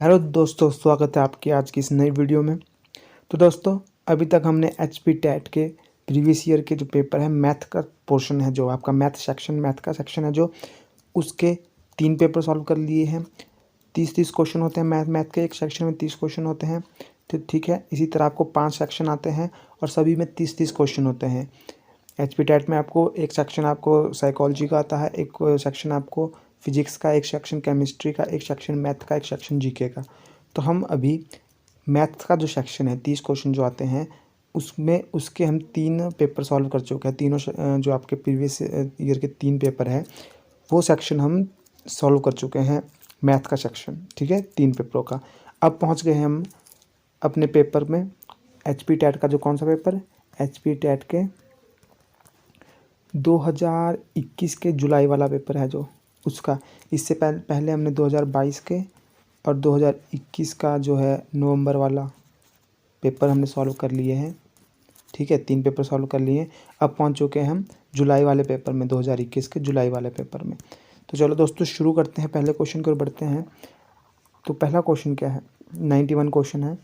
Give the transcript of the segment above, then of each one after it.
Hello दोस्तों, स्वागत है आपके आज की इस नई वीडियो में। तो दोस्तों, अभी तक हमने एचपी टेट के प्रीवियस ईयर के जो पेपर है, मैथ का पोर्शन है, जो आपका मैथ का सेक्शन है, जो उसके 3 पेपर सॉल्व कर लिए हैं। 30 क्वेश्चन होते हैं मैथ के, एक सेक्शन में 30 क्वेश्चन होते हैं। तो ठीक है, इसी तरह आपको 5 सेक्शन आते हैं और सभी में 30 क्वेश्चन होते हैं। एचपी टेट में आपको एक सेक्शन आपको साइकोलॉजी का आता है, एक सेक्शन आपको फिजिक्स का, एक सेक्शन केमिस्ट्री का, एक सेक्शन मैथ का, एक सेक्शन जीके का। तो हम अभी मैथ का जो सेक्शन है, 30 क्वेश्चन जो आते हैं, उसमें उसके हम 3 पेपर सॉल्व कर चुके हैं। तीनों जो आपके प्रीवियस ईयर के 3 पेपर हैं, वो सेक्शन हम सॉल्व कर चुके हैं, मैथ का सेक्शन। ठीक है, 3 पेपरों का। अब पहुंच गए हैं हम अपने पेपर में, एचपी टेट का जो कौन सा पेपर है, एचपी टेट के 2021 के जुलाई वाला पेपर है जो उसका। इससे पहले हमने 2022 के और 2021 का जो है नवंबर वाला पेपर हमने सॉल्व कर लिए हैं। ठीक है, 3 पेपर सॉल्व कर लिए। अब पहुंच चुके हैं हम जुलाई वाले पेपर में, 2021 के जुलाई वाले पेपर में। तो चलो दोस्तों, शुरू करते हैं, पहले क्वेश्चन की ओर बढ़ते हैं। तो पहला क्वेश्चन क्या है, 91 क्वेश्चन है।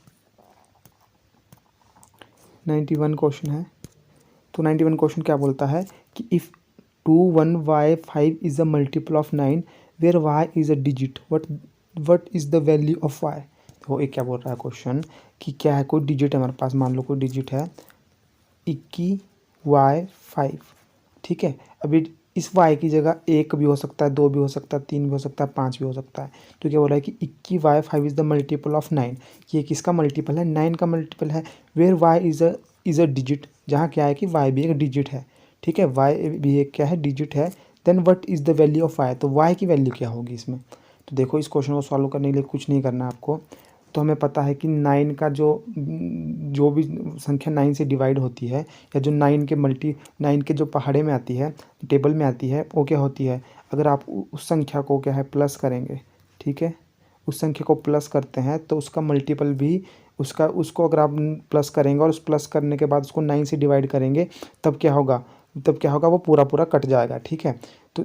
91 क्वेश्चन है। तो 91 क्वेश्चन क्या बोलता है कि if 21y5 is a multiple of 9 where y is a digit, what is the value of y। तो एक क्या बोल रहा है क्वेश्चन कि क्या है, कोई डिजिट है हमारे पास, मान लो कोई डिजिट है 21y5। ठीक है, अभी इस y की जगह 1 भी हो सकता है, 2 भी हो सकता है, 3 भी हो सकता है, 5 भी हो सकता है। तो क्या बोल रहा है कि 21y5 is the multiple of 9। ये किसका मल्टीपल है, 9 का मल्टीपल है। Where y is a digit, जहाँ क्या है कि y भी एक डिजिट है। ठीक है, y भी एक क्या है, डिजिट है। Then what is the value of y, तो y की वैल्यू क्या होगी इसमें। तो देखो, इस क्वेश्चन को सॉल्व करने के लिए कुछ नहीं करना आपको। तो हमें पता है कि 9 का जो भी संख्या 9 से डिवाइड होती है, या जो 9 के जो पहाड़े में आती है, टेबल में आती है, वो क्या होती है, अगर आप उस संख्या को क्या है प्लस करेंगे। ठीक है, उस संख्या को प्लस करते हैं तो उसका मल्टीपल भी उसको अगर आप प्लस करेंगे और उस प्लस करने के बाद उसको 9 से डिवाइड करेंगे, तब क्या होगा, वो पूरा पूरा कट जाएगा। ठीक है, तो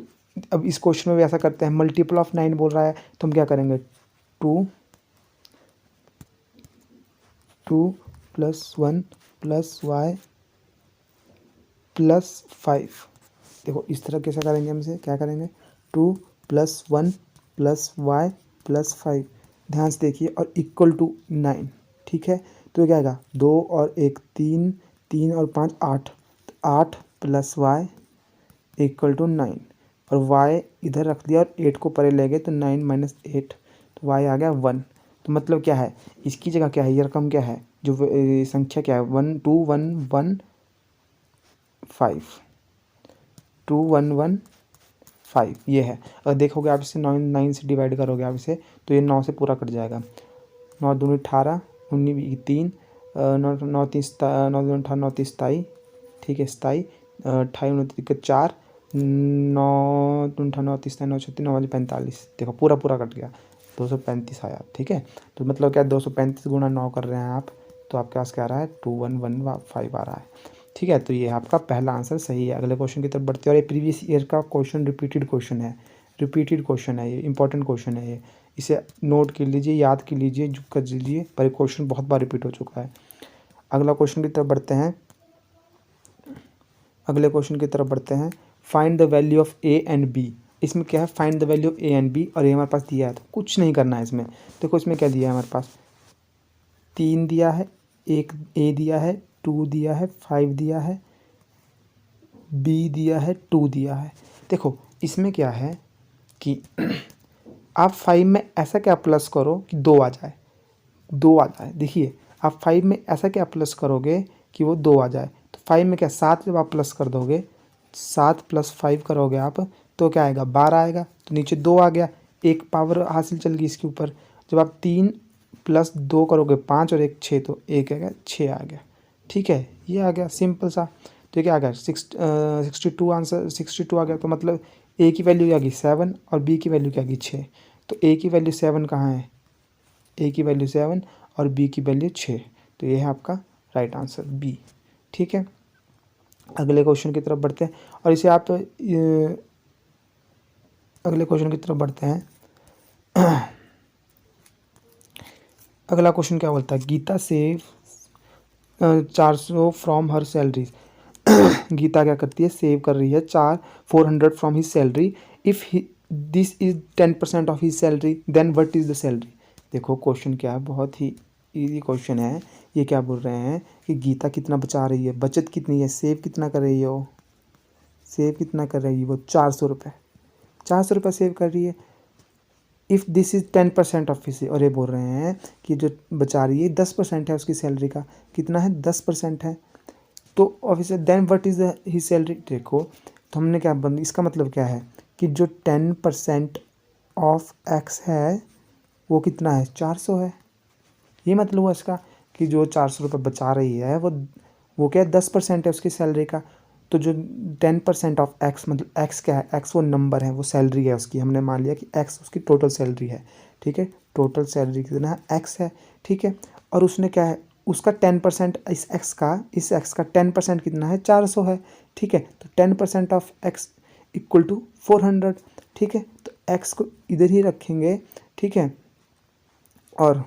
अब इस क्वेश्चन में भी ऐसा करते हैं, मल्टीपल ऑफ 9 बोल रहा है, तो हम क्या करेंगे, 2 + 1 + y + 5। देखो, इस तरह कैसे करेंगे, हम इसे क्या करेंगे, 2 + 1 + y + 5। ध्यान से देखिए, और इक्वल टू 9। ठीक है, तो क्या आएगा, 2 और 1 3, 3 और 5 8, 8 + y = 9। और y इधर रख दिया और 8 को परे ले गए, तो 9 - 8, तो y आ गया 1। तो मतलब क्या है, इसकी जगह क्या है, ये रकम क्या है, जो संख्या क्या है, 1 2 1 1 5, 2 1 1 5 ये है। अगर देखोगे आप इसे 9 से डिवाइड करोगे आप इसे, तो ये 9 से पूरा कट जाएगा। 9 दूनी 18, 19 3, 9 9 30 9 दूनी 18, 9 30 27। ठीक है, 27, 28 29 4, 9 दूनी 18, 9 30 9 36 9 45। देखो, पूरा पूरा कट गया, 235 आया। ठीक है, तो मतलब क्या, 235 गुणा 9 कर रहे हैं आप, तो आपके पास क्या आ रहा है, 2115 आ रहा है। ठीक है, तो ये आपका पहला आंसर सही है। अगले क्वेश्चन की तरफ बढ़ते हैं, और ये प्रीवियस ईयर का क्वेश्चन रिपीटेड क्वेश्चन है, ये इंपॉर्टेंट क्वेश्चन है। ये इसे नोट कर लीजिए, याद कर लीजिए, जो कर लीजिए, पर क्वेश्चन बहुत बार रिपीट हो चुका है। अगला क्वेश्चन की तरफ बढ़ते हैं। Find the value of A and B. इसमें क्या है, find the value of A and B, और ये हमारे पास दिया है, तो कुछ नहीं करना है इसमें। देखो, इसमें क्या दिया है हमारे पास, 3 दिया है, एक ए दिया है, 2 दिया है, 5 दिया है, बी दिया है, 2 दिया है। देखो, इसमें क्या है कि आप 5 में ऐसा क्या प्लस करो कि 2 आ जाए, देखिए, आप 5 में ऐसा क्या प्लस करोगे कि वो 2 आ जाए। तो 5 में क्या, 7 जब आप प्लस कर दोगे, 7 + 5 करोगे आप, तो क्या आएगा, 12 आएगा। तो नीचे 2 आ गया, एक पावर हासिल चल गई इसके ऊपर। जब आप 3 + 2 करोगे 5 और 1 6, तो 1 आ गया, 6 आ गया। ठीक है, ये आ गया सिंपल सा। तो क्या आ गया, 62 आंसर, 62 आ गया। तो मतलब ए की वैल्यू क्या आ गई, 7, और बी की वैल्यू क्या आ गई, 6। तो ए की वैल्यू 7 कहाँ है, ए की वैल्यू 7 और बी की वैल्यू 6। तो ये है आपका राइट आंसर बी। ठीक है, अगले क्वेश्चन की तरफ बढ़ते हैं, और इसे आप अगले क्वेश्चन की तरफ बढ़ते हैं। अगला क्वेश्चन क्या बोलता है, Gita save 400 from her salary. Gita क्या करती है, सेव कर रही है 400 from his salary. If this is 10% of his salary then what is the salary. देखो क्वेश्चन क्या है, बहुत ही इजी क्वेश्चन है। ये क्या बोल रहे हैं कि गीता कितना बचा रही है, बचत कितनी है, सेव कितना कर रही है वो, सेव कितना कर रही है वो 400 रुपये, 400 रुपये सेव कर रही है। If this is 10% of his, और ये बोल रहे हैं कि जो बचा रही है 10% है उसकी सैलरी का, कितना है 10% है। तो obviously then what is he salary. देखो तो हमने क्या बंद, इसका मतलब क्या है कि जो 10% ऑफ एक्स है वो कितना है, 400 है। ये मतलब हुआ इसका कि जो 400 रुपये बचा रही है वो क्या है, 10% है उसकी सैलरी का। तो जो 10% ऑफ एक्स, मतलब एक्स क्या है, एक्स वो नंबर है, वो सैलरी है उसकी। हमने मान लिया कि एक्स उसकी टोटल सैलरी है, ठीक है। टोटल सैलरी कितना है, एक्स है, ठीक है। और उसने क्या है, उसका 10% इस एक्स का 10% कितना है, 400 है, ठीक है। तो 10% ऑफ एक्स इक्वल टू 400, ठीक है। तो एक्स को इधर ही रखेंगे, ठीक है। और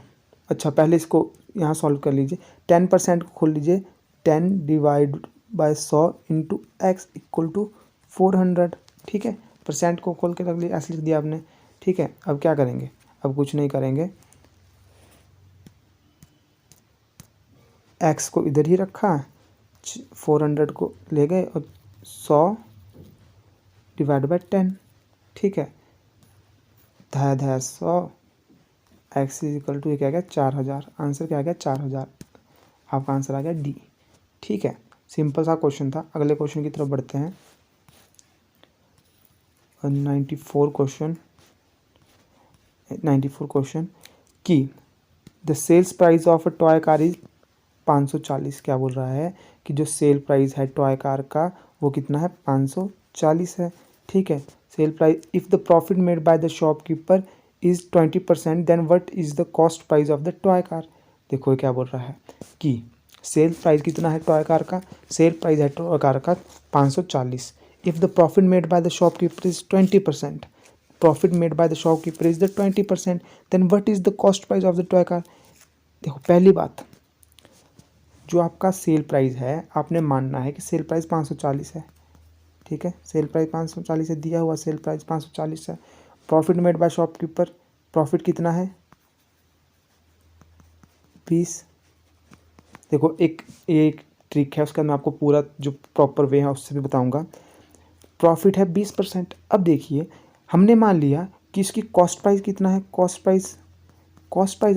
अच्छा पहले इसको यहाँ सॉल्व कर लीजिए, 10% को खोल लीजिए, 10/100 इंटू एक्स इक्वल टू 400, ठीक है। परसेंट को खोल के रख लिया, ऐसे लिख दिया आपने, ठीक है। अब क्या करेंगे, अब कुछ नहीं करेंगे, एक्स को इधर ही रखा, 400 को ले गए और 100/10, ठीक है। 100 एक्स इज इक्वल टू, ये क्या आ गया 4000, आंसर क्या आ गया 4000, आपका आंसर आ गया डी, ठीक है। सिंपल सा क्वेश्चन था। अगले क्वेश्चन की तरफ बढ़ते हैं। 94 क्वेश्चन कि the sales price of a toy car is 540। क्या बोल रहा है कि जो सेल प्राइस है टॉय कार का वो कितना है, 540 है, ठीक है। Sale price, if the profit made by the shopkeeper is 20% then what is the cost price of the toy car. देखो ये क्या बोल रहा है कि सेल प्राइस कितना है टॉय कार का, सेल प्राइस है टॉय कार का 540। If the profit made by the shopkeeper is 20%, profit made by the shopkeeper is the 20%, then what is the cost price of the toy car. देखो पहली बात, जो आपका cell price है आपने मानना है कि सेल प्राइस 540 है, ठीक है। सेल प्राइस 540 है, दिया हुआ सेल प्राइस 540 है। Profit made by shopkeeper, profit कितना है 20। देखो एक एक ट्रिक है उसका, मैं आपको पूरा जो प्रॉपर वे है उससे भी बताऊंगा। प्रॉफिट है 20%। अब देखिए हमने मान लिया कि इसकी कॉस्ट प्राइस कितना है, कॉस्ट प्राइस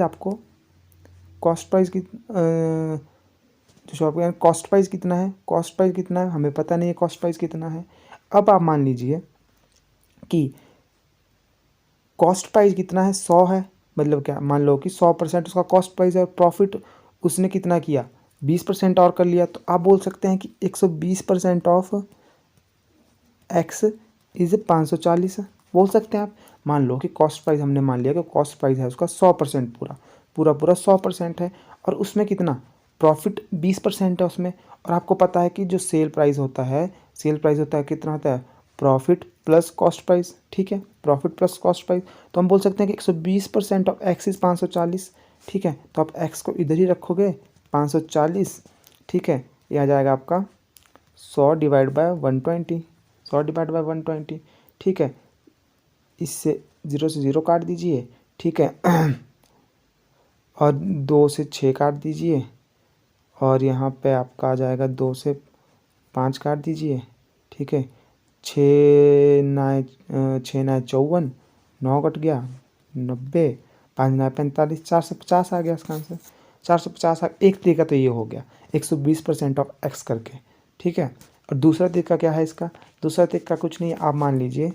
आपको, कॉस्ट प्राइस की जो शॉप का कॉस्ट प्राइस कितना है, कॉस्ट प्राइस कितना है हमें पता नहीं है, कॉस्ट प्राइस कितना है। अब आप मान लीजिए कि कॉस्ट प्राइस कितना है, 100 है, मतलब क्या, मान लो कि 100% उसका कॉस्ट प्राइस है और प्रॉफिट उसने कितना किया 20% और कर लिया। तो आप बोल सकते हैं कि 120% ऑफ एक्स इज 540 बोल सकते हैं आप। मान लो कि कॉस्ट प्राइस हमने मान लिया कि कॉस्ट प्राइस है उसका 100%, पूरा 100% है, और उसमें कितना प्रॉफिट 20% है उसमें। और आपको पता है कि जो सेल प्राइस होता है, सेल प्राइस होता है कितना होता है, प्रॉफिट प्लस कॉस्ट प्राइस, ठीक है। प्रॉफिट प्लस कॉस्ट प्राइस, तो हम बोल सकते हैं कि 120% ऑफ एक्स इज 540, ठीक है। तो आप एक्स को इधर ही रखोगे 540, ठीक है। ये आ जाएगा आपका 100/120, 100/120, ठीक है। इससे 0 से 0 काट दीजिए, ठीक है। और 2 से 6 काट दीजिए, और यहाँ पे आपका आ जाएगा 2 से 5 काट दीजिए, ठीक है। 6×9 54, 9 कट गया 90, 5×9 45, 450 आ गया इसका आंसर। 450 एक तरीका तो ये हो गया 120% ऑफ एक्स करके, ठीक है। और दूसरा तरीका क्या है इसका, दूसरा तरीका कुछ नहीं है, आप मान लीजिए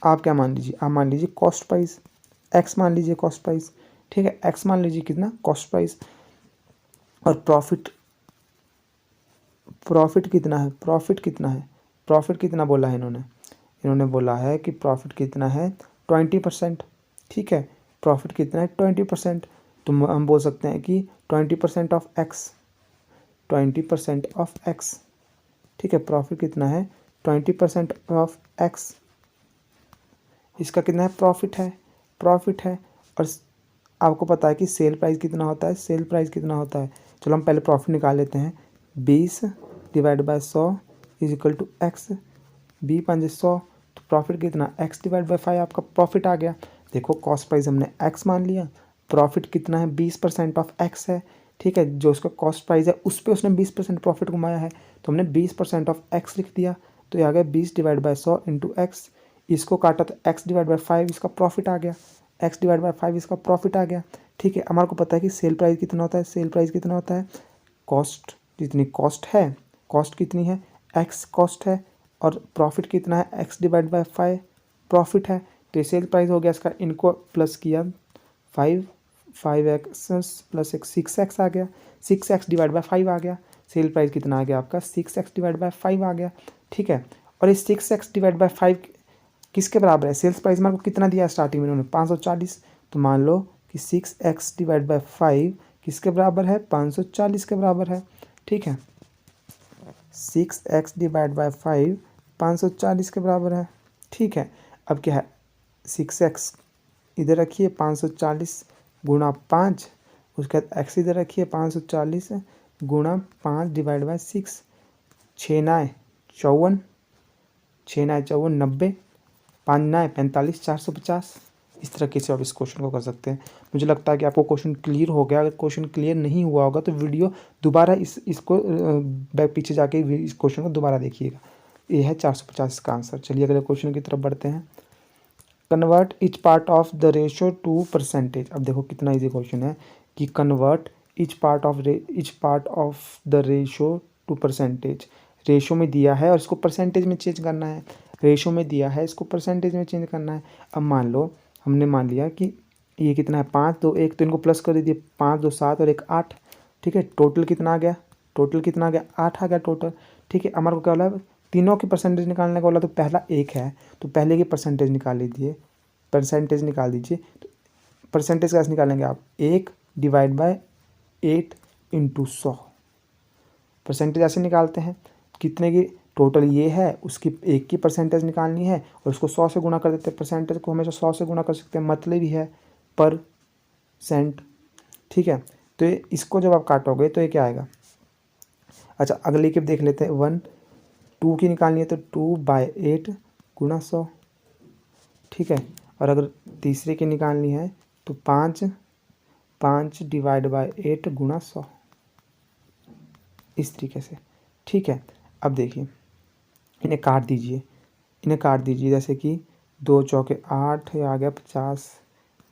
आप क्या मान लीजिए, आप मान लीजिए कॉस्ट प्राइस, एक्स मान लीजिए कॉस्ट प्राइस, ठीक है। एक्स मान लीजिए कितना, कॉस्ट प्राइस, और प्रॉफिट, प्रॉफिट कितना है, प्रॉफिट कितना है, प्रॉफिट कितना बोला है इन्होंने, इन्होंने बोला है कि प्रॉफिट कितना है 20%, ठीक है। प्रॉफिट कितना है 20%, तो हम बोल सकते हैं कि 20% ऑफ एक्स, 20% ऑफ एक्स, ठीक है। प्रॉफिट कितना है 20% ऑफ एक्स, इसका कितना है प्रॉफिट है, प्रॉफिट है। और आपको पता है कि सेल प्राइस कितना होता है, सेल प्राइस कितना होता है। चलो हम पहले प्रॉफिट निकाल लेते हैं। 20 divide by 100 is equal to x. 20×100 तो प्रॉफिट कितना, x डिवाइड बाय 5 आपका प्रॉफिट आ गया। देखो कॉस्ट प्राइस हमने x मान लिया, प्रॉफिट कितना है 20% ऑफ x है, ठीक है। जो उसका कॉस्ट प्राइस है उस पर उसने 20% प्रॉफिट कमाया है, तो हमने 20% ऑफ x लिख दिया। तो ये आ गया 20 डिवाइड बाय 100 इंटू एक्स। इसको काटा तो x डिवाइड बाय 5 इसका प्रॉफिट आ गया, x डिवाइड बाय 5 इसका प्रॉफिट आ गया, ठीक है। हमारे को पता है कि सेल प्राइस कितना होता है, सेल प्राइस कितना होता है, कॉस्ट जितनी कॉस्ट है, कॉस्ट कितनी है x कॉस्ट है, और प्रॉफिट कितना है x डिवाइड बाय 5 प्रॉफिट है। तो ये सेल प्राइस हो गया इसका, इनको प्लस किया 5x प्लस एक 6x आ गया, 6x डिवाइड बाय 5 आ गया। सेल प्राइस कितना आ गया आपका 6x डिवाइड बाय 5 आ गया, ठीक है। और ये 6x डिवाइड बाय 5 किसके बराबर है, सेल्स प्राइस में आपको कितना दिया स्टार्टिंग में उन्होंने 540, तो मान लो कि 6x डिवाइड बाय 5 किसके बराबर है 540 के बराबर है, ठीक है। 6x डिवाइड बाय 5 540 के बराबर है, ठीक है। अब क्या है 6x इधर रखिए 540 गुणा 5, उसके बाद x इधर रखिए 540 गुणा 5 डिवाइड बाय 6, 6 9 54, 6 9 54 90, 5 9 45 450। इस तरीके से आप इस क्वेश्चन को कर सकते हैं। मुझे लगता है कि आपको क्वेश्चन क्लियर हो गया। अगर क्वेश्चन क्लियर नहीं हुआ होगा तो वीडियो दोबारा इसको बैक पीछे जाके इस क्वेश्चन को दोबारा देखिएगा। ये है 450 का आंसर। चलिए अगले क्वेश्चन की तरफ बढ़ते हैं। Convert each part of the ratio two percentage. अब देखो कितना इजी क्वेश्चन है कि convert each part of the ratio two percentage. Ratio में दिया है और इसको परसेंटेज में चेंज करना है, रेशो में दिया है इसको परसेंटेज में चेंज करना है। अब मान लो हमने मान लिया कि ये कितना है 5 2 1, तो इनको प्लस कर दीजिए 5 2 7 और 1 8, ठीक है। टोटल कितना आ गया, टोटल कितना आ गया 8 आ गया टोटल, ठीक है। हमारे को क्या बोला तीनों की परसेंटेज निकालने का बोला, तो पहला 1 है तो पहले की परसेंटेज निकाल लीजिए, परसेंटेज निकाल दीजिए। तो परसेंटेज कैसे निकालेंगे आप, 1 डिवाइड बाय 8 इंटू 100, परसेंटेज ऐसे निकालते हैं। कितने की टोटल ये है उसकी 1 की परसेंटेज निकालनी है और उसको 100 से गुणा कर देते हैं। परसेंटेज को हमेशा 100 से गुणा कर सकते हैं, मतलब ही है परसेंट, ठीक है। तो इसको जब आप काटोगे तो ये क्या आएगा। अच्छा अगले की देख लेते हैं। 1 2 की निकालनी है तो 2/8 गुणा 100, ठीक है। और अगर तीसरे की निकालनी है तो 5 डिवाइड बाय 8 गुणा 100, इस तरीके से, ठीक है। अब देखिए इन्हें काट दीजिए, जैसे कि 2 चौके 8, ये आ गया 50,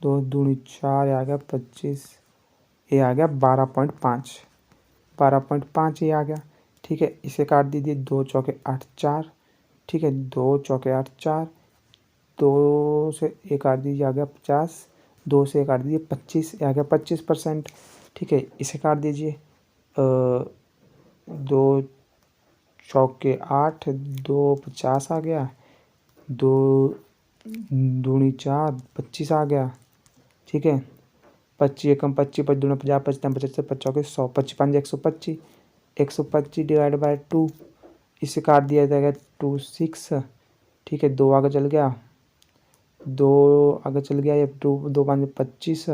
2 दूनी 4, ये आ गया 25, ये आ गया 12.5 ये आ गया, ठीक है। इसे काट दीजिए 2 चौके 8 4, ठीक है। 2 चौके 8 4, 2 से 1 काट दीजिए आ गया 50, 2 से 1 काट दीजिए 25, ये आ गया 25%, ठीक है। इसे काट दीजिए 2 चौके 8, 2 50 आ गया, 2 दूनी 4 25 आ गया, ठीक है। 25 एकम 25, 5 दूना 50, 5 3 75, 5 चौके 100, 25 5 125, 125 डिवाइड बाय 2, इसे काट दिया जाएगा 2 6, ठीक है। 2 आगे चल गया, 2 आगे चल गया, ये 2 5 25,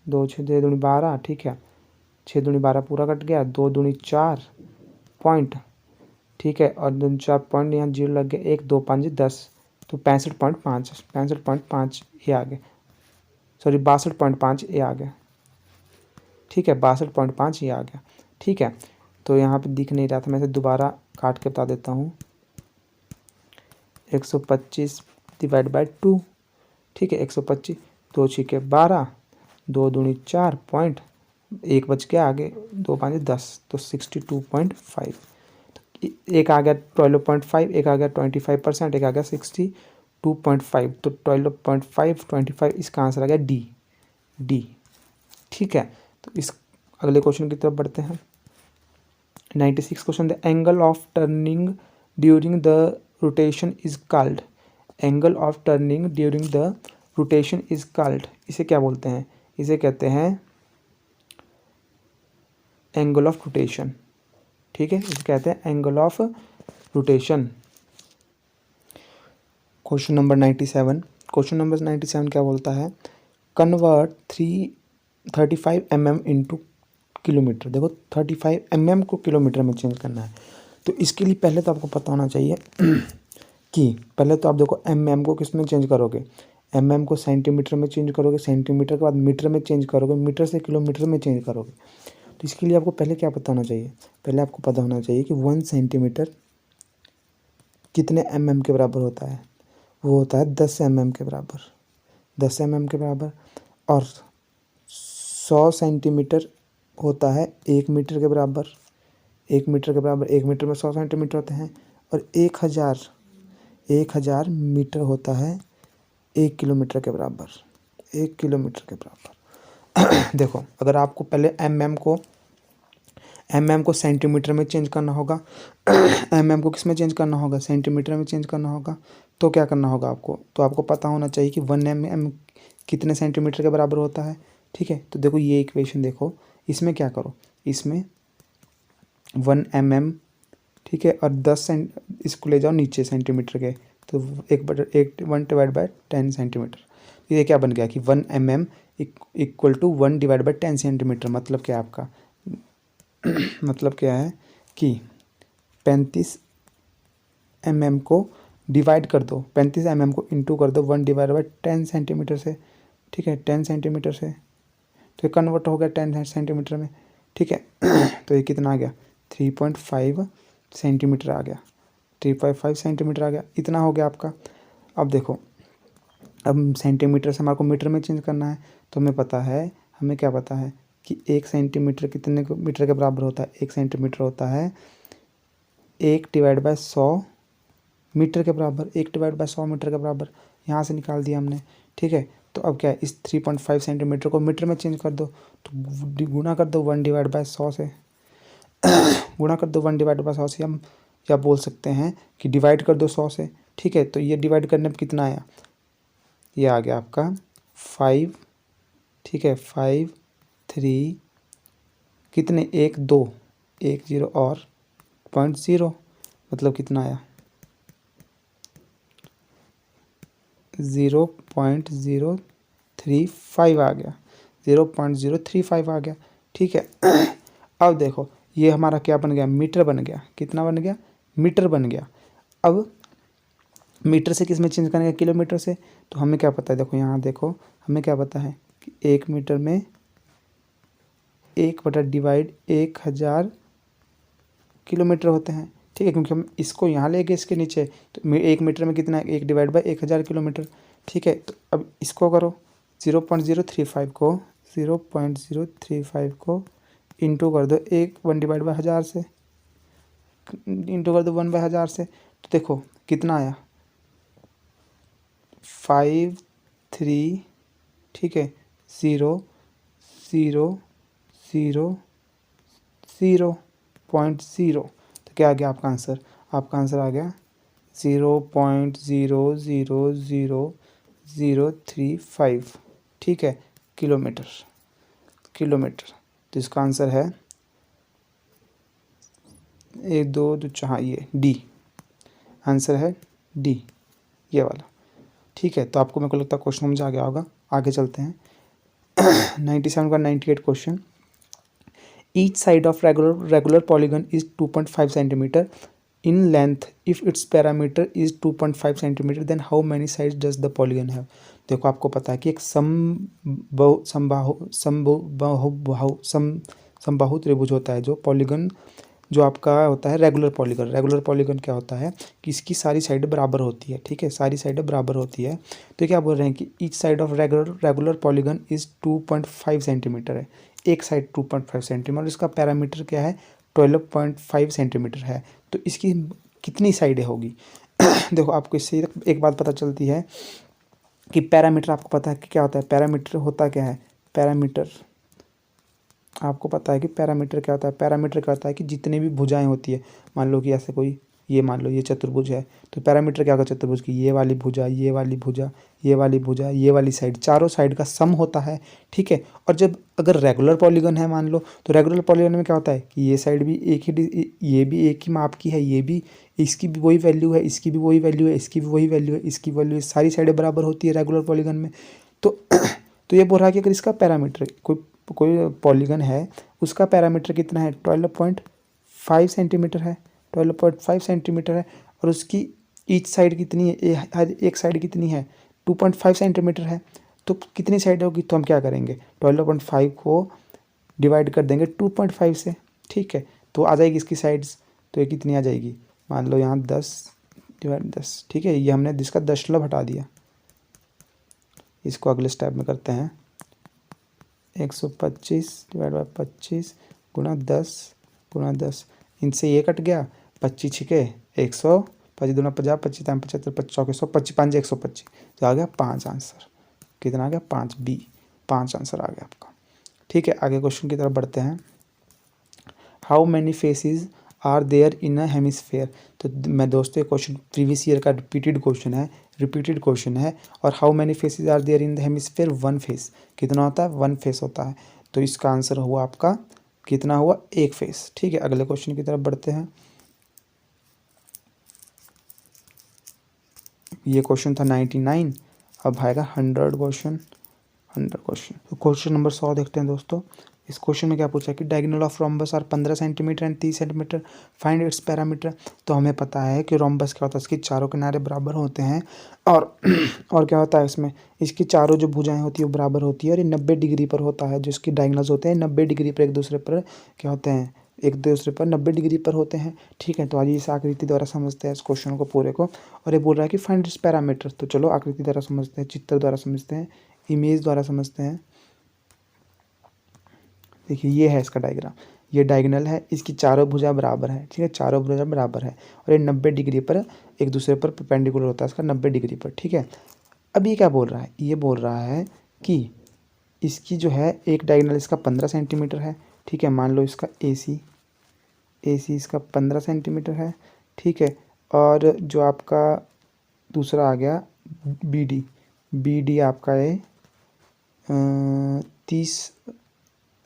2 6 दूनी 12, ठीक है। 6 दूनी 12 पूरा कट गया, 2 दूनी 4 पॉइंट, ठीक है। और 2 4 पॉइंट यहाँ 0 लग गया, 1 2 5 10, तो 65.5 ये आ गया, सॉरी 62.5 ये आ गया, ठीक है। 62.5 ये आ गया, ठीक है। तो यहाँ पे दिख नहीं रहा था, मैं इसे दोबारा काट के बता देता हूँ। 125 डिवाइड बाय 2, ठीक है। 125, 2 6 12, 2 दूनी 4 पॉइंट, 1 बच गया आगे, 2 5 10, तो 62.5। एक आ गया 12.5, एक आ गया 25%, एक आ गया 62.5, तो 12.5 25, इसका आंसर आ गया डी, ठीक है। तो इस अगले क्वेश्चन की तरफ बढ़ते हैं। 96 question, the angle of turning during the rotation is called, angle of turning during the rotation is called, इसे क्या बोलते हैं, इसे कहते हैं एंगल ऑफ रोटेशन, ठीक है। इसे कहते हैं angle of rotation. Question number 97, question number 97 क्या बोलता है, कन्वर्ट 35 mm इंटू किलोमीटर। देखो 35 mm को किलोमीटर में चेंज करना है, तो इसके लिए पहले तो आपको पता होना चाहिए कि पहले तो आप देखो mm को किस में चेंज करोगे, mm को सेंटीमीटर में चेंज करोगे, सेंटीमीटर के बाद मीटर में चेंज करोगे, मीटर से किलोमीटर में चेंज करोगे। तो इसके लिए आपको पहले क्या पता होना चाहिए, पहले आपको पता होना चाहिए कि 1 सेंटीमीटर कितने mm के बराबर होता है, वो होता है 10 mm के बराबर, 10 mm के बराबर। और 100 सेंटीमीटर होता है 1 मीटर के बराबर, 1 मीटर के बराबर, 1 मीटर में 100 सेंटीमीटर होते हैं। और 1000 मीटर होता है 1 किलोमीटर के बराबर, 1 किलोमीटर के बराबर। देखो अगर आपको पहले mm को सेंटीमीटर में चेंज करना होगा, mm को किस में चेंज करना होगा, सेंटीमीटर में चेंज करना होगा, तो क्या करना होगा आपको, तो आपको पता होना चाहिए कि 1 mm कितने सेंटीमीटर के बराबर होता है। ठीक है, तो देखो ये इक्वेशन देखो, इसमें क्या करो, इसमें 1 mm, ठीक है, और 10 इसको ले जाओ नीचे सेंटीमीटर के, तो 1/10 सेंटीमीटर। ये क्या बन गया कि 1 mm इक्वल टू 1/10 सेंटीमीटर। मतलब क्या आपका मतलब क्या है कि 35 mm को डिवाइड कर दो, 35 mm को इंटू कर दो 1/10 सेंटीमीटर से। ठीक है, 10 सेंटीमीटर से, तो ये कन्वर्ट हो गया 10 सेंटीमीटर में। ठीक है, तो ये कितना आ गया, 3.5 सेंटीमीटर आ गया, 3.5 सेंटीमीटर आ गया, इतना हो गया आपका। अब देखो, अब सेंटीमीटर से हमारे को मीटर में चेंज करना है, तो हमें पता है, हमें क्या पता है कि 1 सेंटीमीटर कितने मीटर के बराबर होता है, 1 सेंटीमीटर होता है 1/100 मीटर के बराबर, 1/100 मीटर के बराबर, यहाँ से निकाल दिया हमने। ठीक है, तो अब क्या है, इस 3.5 सेंटीमीटर को मीटर में चेंज कर दो, तो गुना कर दो 1/100 से, गुणा कर दो 1/100 से, हम या बोल सकते हैं कि डिवाइड कर दो 100 से। ठीक है, तो ये डिवाइड करने पर कितना आया, ये आ गया आपका 5। ठीक है, 5 3 कितने, 1 2 1 0 और 0.0, मतलब कितना आया 0.035 आ गया, 0.035 आ गया। ठीक है, अब देखो ये हमारा क्या बन गया, मीटर बन गया, कितना बन गया, मीटर बन गया। अब मीटर से किस में चेंज करेंगे, किलोमीटर से। तो हमें क्या पता है, देखो यहाँ देखो, हमें क्या पता है कि 1 मीटर में 1/1000 किलोमीटर होते हैं। ठीक है, क्योंकि हम इसको यहाँ ले गए इसके नीचे, तो 1 मीटर में कितना है, 1/1000 किलोमीटर। ठीक है, तो अब इसको करो, 0.035 को इंटू कर दो 1/1000 से, इंटू कर दो 1/1000 से, तो देखो कितना आया 5 3, ठीक है, 0 0 0 0.0, तो क्या आ गया आपका आंसर, आपका आंसर आ गया 0.0000035। ठीक है, किलोमीटर, तो इसका आंसर है 1 2 2 हाँ ये डी, आंसर है डी, ये वाला। ठीक है, तो आपको मेरे को लगता है क्वेश्चन समझ आ गया होगा, आगे चलते हैं। 97 का 98 question, each side of regular polygon is 2.5 centimetre in length. If its parameter is 2.5 centimetre, then how many sides does the polygon have? देखो आपको पता है कि एक समबाहु त्रिभुज होता है, जो पॉलीगन जो आपका होता है रेगुलर पॉलीगन क्या होता है कि इसकी सारी साइडें बराबर होती है। ठीक है, सारी साइडें बराबर होती है, तो क्या बोल रहे हैं कि each side of regular polygon is 2.5 centimetre है, एक साइड 2.5 सेंटीमीटर, इसका पैरामीटर क्या है 12.5 सेंटीमीटर है, तो इसकी कितनी साइडें होगी। देखो आपको इससे एक बात पता चलती है कि पैरामीटर, आपको पता है कि क्या होता है, पैरामीटर होता क्या है, पैरामीटर आपको पता है कि पैरामीटर क्या होता है, पैरामीटर क्या होता है कि जितनी भी भुजाएं होती है, मान लो कि ऐसे कोई ये मान लो ये चतुर्भुज है, तो पैरामीटर क्या होगा चतुर्भुज की, ये वाली भुजा, ये वाली भुजा, ये वाली भुजा, ये वाली साइड, चारों साइड का सम होता है। ठीक है, और जब अगर रेगुलर पॉलीगन है मान लो, तो रेगुलर पॉलीगन में क्या होता है कि ये साइड भी एक ही, ये भी एक ही माप की है, ये भी, इसकी भी वही वैल्यू है, इसकी भी वही वैल्यू है, इसकी भी वही वैल्यू है, इसकी वैल्यू, सारी साइडें बराबर होती है रेगुलर पॉलीगन में। तो तो ये बोल रहा है कि अगर इसका पैरामीटर कोई पॉलीगन है, उसका पैरामीटर कितना है, 12.5 सेंटीमीटर है, 12.5 सेंटीमीटर है, और उसकी ईच साइड कितनी है, हर एक साइड कितनी है, 2.5 सेंटीमीटर है। तो कितनी साइड होगी, तो हम क्या करेंगे, 12.5 को डिवाइड कर देंगे 2.5 से। ठीक है, तो आ जाएगी इसकी साइड्स, तो ये कितनी आ जाएगी, मान लो यहाँ 10/10। ठीक है, ये हमने जिसका दशमलव हटा दिया। इसको अगले स्टेप में करते हैं, 125 डिवाइड बाई 25 गुणा 10, इनसे ये कट गया, 25 छिके 100, 25 दूना 50, 25 3 75, 25 चौके 100, 25 5 125, तो आ गया 5 आंसर। कितना आ गया, 5 बी, 5 आंसर आ गया आपका। ठीक है, आगे क्वेश्चन की तरफ बढ़ते हैं। How many faces are there in a hemisphere. तो मैं दोस्तों ये क्वेश्चन प्रीवियस ईयर का रिपीटेड क्वेश्चन है। और how many faces are there in the hemisphere, 1 face. कितना होता है, 1 फेस होता है। तो इसका आंसर हुआ आपका, कितना हुआ, 1 फेस। ठीक है, अगले क्वेश्चन की तरफ बढ़ते हैं। ये क्वेश्चन था 99, अब आएगा 100 क्वेश्चन। तो क्वेश्चन नंबर 100 देखते हैं दोस्तों। इस क्वेश्चन में क्या पूछा है कि diagonal of rhombus are 15 centimetre and 30 centimetre, find its parameter. तो हमें पता है कि रोम्बस क्या होता है, इसके चारों किनारे बराबर होते हैं, और और क्या होता है इसमें, इसकी चारों जो भुजाएं होती है वो बराबर होती है, और ये 90 डिग्री पर होता है। जो इसकी डायगोनल्स होते हैं 90 डिग्री पर एक दूसरे पर क्या होते हैं, एक दूसरे पर 90 डिग्री पर होते हैं। ठीक है, तो आज इस आकृति द्वारा समझते हैं इस क्वेश्चन को पूरे को। और ये बोल रहा है कि फाइंड इट्स पैरामीटर। तो चलो आकृति द्वारा समझते हैं, चित्र द्वारा समझते हैं, इमेज द्वारा समझते हैं। देखिए ये है इसका डायग्राम, ये डायगोनल है, इसकी चारों भुजा बराबर है। ठीक है, चारों भुजा बराबर है, और ये 90 डिग्री पर एक दूसरे पर परपेंडिकुलर होता है इसका, 90 डिग्री पर। ठीक है, अब ये क्या बोल रहा है, ये बोल रहा है कि इसकी जो है एक डायगोनल इसका 15 सेंटीमीटर है। ठीक है, मान लो इसका AC इसका 15 सेंटीमीटर है। ठीक है, और जो आपका दूसरा आ गया BD आपका है 30,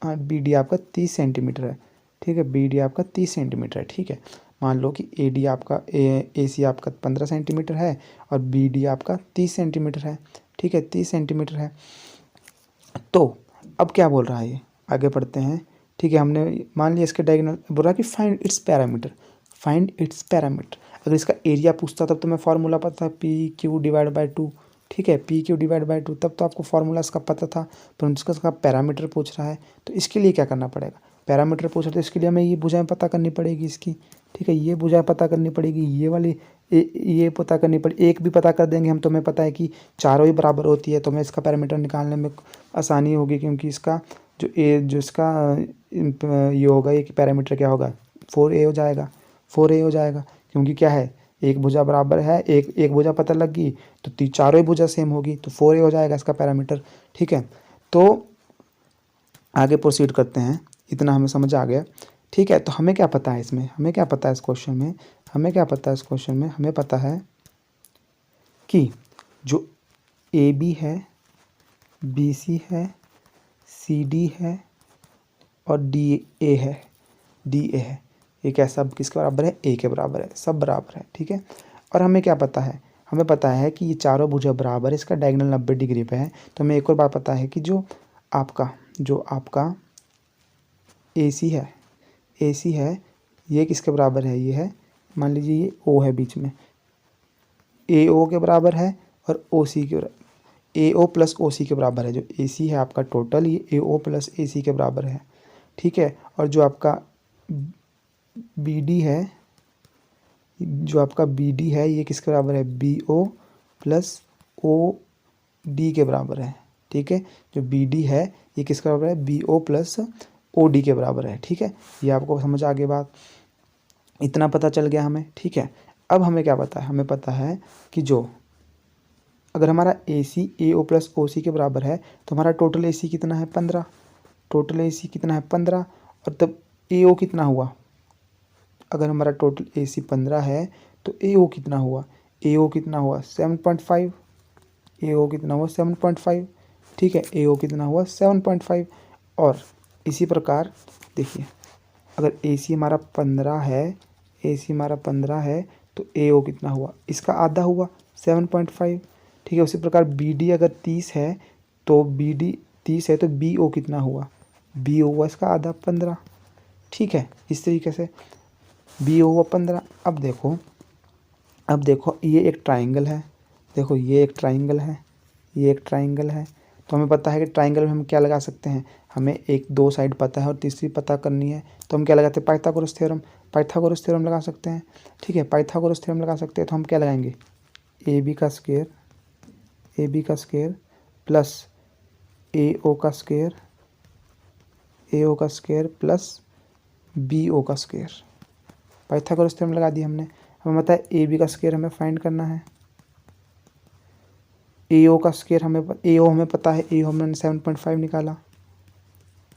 हाँ BD आपका 30 सेंटीमीटर है। ठीक है, BD आपका 30 सेंटीमीटर है। ठीक है, मान लो कि AC आपका 15 सेंटीमीटर है, और BD आपका 30 सेंटीमीटर है। ठीक है, 30 सेंटीमीटर है। तो अब क्या बोल रहा है ये, आगे पढ़ते हैं। ठीक है, हमने मान लिया इसके डायगोनल, बोल रहा है कि फाइंड इट्स पैरामीटर। अगर इसका एरिया पूछता तब तो मैं फार्मूला पता था, PQ डिवाइड बाई 2। ठीक है, PQ डिवाइड बाई 2, तब तो आपको फार्मूला इसका पता था, परंतु इसका पैरामीटर पूछ रहा है। तो इसके लिए क्या करना पड़ेगा, पैरामीटर पूछ रहा है तो इसके लिए हमें ये भुजाएं पता करनी पड़ेगी इसकी। ठीक है, ये भुजाएं पता करनी पड़ेगी, ये वाली ये पता करनी पड़ेगी, एक भी पता कर देंगे हम तो हमें पता है कि चारों ही बराबर होती है, तो हमें इसका पैरामीटर निकालने में आसानी होगी, क्योंकि इसका जो इसका ये होगा, ये पैरामीटर क्या होगा, 4A हो जाएगा, 4A हो जाएगा। क्योंकि क्या है, एक भुजा बराबर है, एक भुजा पता लग गई तो चारों ही भुजा सेम होगी, तो 4A हो जाएगा इसका पैरामीटर। ठीक है, तो आगे प्रोसीड करते हैं, इतना हमें समझ आ गया। ठीक है, तो हमें क्या पता है इसमें, हमें क्या पता है इस क्वेश्चन में, हमें पता है कि जो AB है, BC है, CD है, और DA है, ये क्या सब किसके बराबर है, A के बराबर है, सब बराबर है। ठीक है, और हमें क्या पता है, हमें पता है कि ये चारों भुजा बराबर है, इसका डायगोनल 90 डिग्री पे है। तो हमें एक और बात पता है कि जो आपका AC है, ये किसके बराबर है, ये है, मान लीजिए ये O है बीच में, AO के बराबर है, और OC के AO प्लस OC के बराबर है। जो AC है आपका टोटल, ये AO प्लस AC के बराबर है। ठीक है, और जो आपका BD है, ये किसके बराबर है, BO प्लस OD के बराबर है। ठीक है, जो BD है ये किसके बराबर है, BO प्लस OD के बराबर है। ठीक है, ये आपको समझ आ गई बात, इतना पता चल गया हमें। ठीक है, अब हमें क्या पता है, हमें पता है कि जो अगर हमारा AC AO प्लस OC के बराबर है, तो हमारा टोटल AC कितना है, 15। और तब AO कितना हुआ, अगर हमारा टोटल AC 15 है तो AO कितना हुआ, AO कितना हुआ 7.5, AO कितना हुआ 7.5, ठीक है, AO कितना हुआ 7.5। और इसी प्रकार देखिए अगर AC हमारा 15 है, AC हमारा 15 है तो AO कितना हुआ, इसका आधा हुआ 7.5, ठीक है। उसी प्रकार BD अगर 30 है तो BD 30 है तो BO कितना हुआ, BO हुआ इसका आधा 15, ठीक है। इस तरीके से BO हुआ 15। अब देखो ये एक ट्राइंगल है, देखो ये एक ट्राइंगल है, ये एक ट्राइंगल है। तो हमें पता है कि ट्राइंगल में हम क्या लगा सकते हैं, हमें एक दो साइड पता है और तीसरी पता करनी है, तो हम क्या लगाते हैं, पाइथागोरस थ्योरम, पाइथागोरस थ्योरम लगा सकते हैं, ठीक है। पाइथागोरस थ्योरम लगा सकते हैं तो हम क्या लगाएंगे, AB का स्क्वायर, AB का स्क्वायर प्लस AO का स्क्वायर, AO का स्क्वायर प्लस BO का स्क्वायर। पाइथागोरस थ्योरम लगा दिया हमने। हमें पता है AB का स्क्वायर हमें फाइंड करना है, AO का स्क्वायर AO हमें पता है, AO हमने 7.5 निकाला,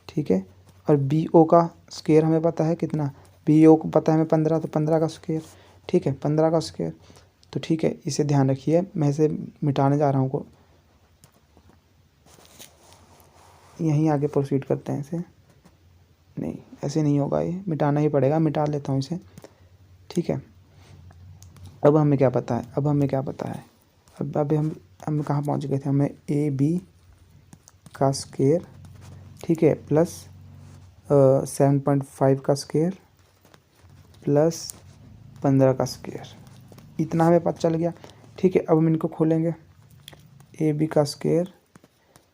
ठीक है। और BO का स्क्वायर हमें पता है कितना, BO को पता है हमें 15, तो 15 का स्क्वायर, ठीक है, 15 का स्क्वायर। तो ठीक है, इसे ध्यान रखिए, मैं इसे मिटाने जा रहा हूँ को, यहीं आगे प्रोसीड करते हैं इसे, नहीं ऐसे नहीं होगा, ये मिटाना ही पड़ेगा, मिटा लेता हूँ इसे, ठीक है। अब हमें क्या पता है, अब हमें क्या पता है, अब अभी हम कहाँ पहुँच गए थे, हमें AB का स्क्वायर, ठीक है, प्लस 7.5 का स्क्वायर प्लस 15 का स्क्वायर, इतना हमें पता चल गया, ठीक है। अब हम इनको खोलेंगे, AB का स्क्वायर,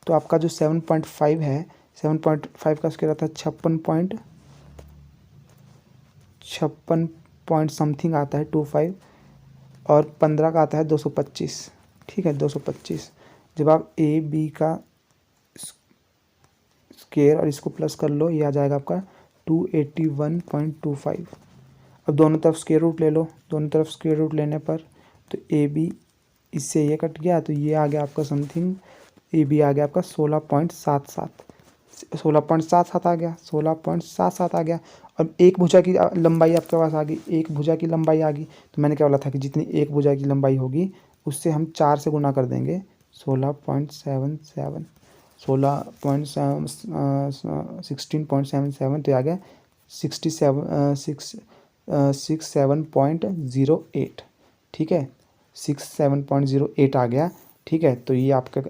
तो आपका जो 7.5 है, 7.5 का स्क्वायर आता है 56 पॉइंट समथिंग आता है 25, और 15 का आता है 225, ठीक है, 225। जब आप AB का स्क्वायर और इसको प्लस कर लो, ये आ जाएगा आपका 281.25। अब दोनों तरफ स्क्वायर रूट ले लो, दोनों तरफ स्क्वायर रूट लेने पर तो AB इससे ये कट गया, तो ये आ गया आपका समथिंग, AB आ गया आपका 16.77, 16.77 आ गया, 16.77 आ गया। और एक भुजा की लंबाई आपके पास आ गई, एक भुजा की लंबाई आ गई, तो मैंने क्या बोला था कि जितनी एक भुजा की लंबाई होगी उससे हम 4 से गुना कर देंगे, 16.77, 16.77, तो आ गया 67.08, ठीक है, 67.08 आ गया, ठीक है। तो ये आपका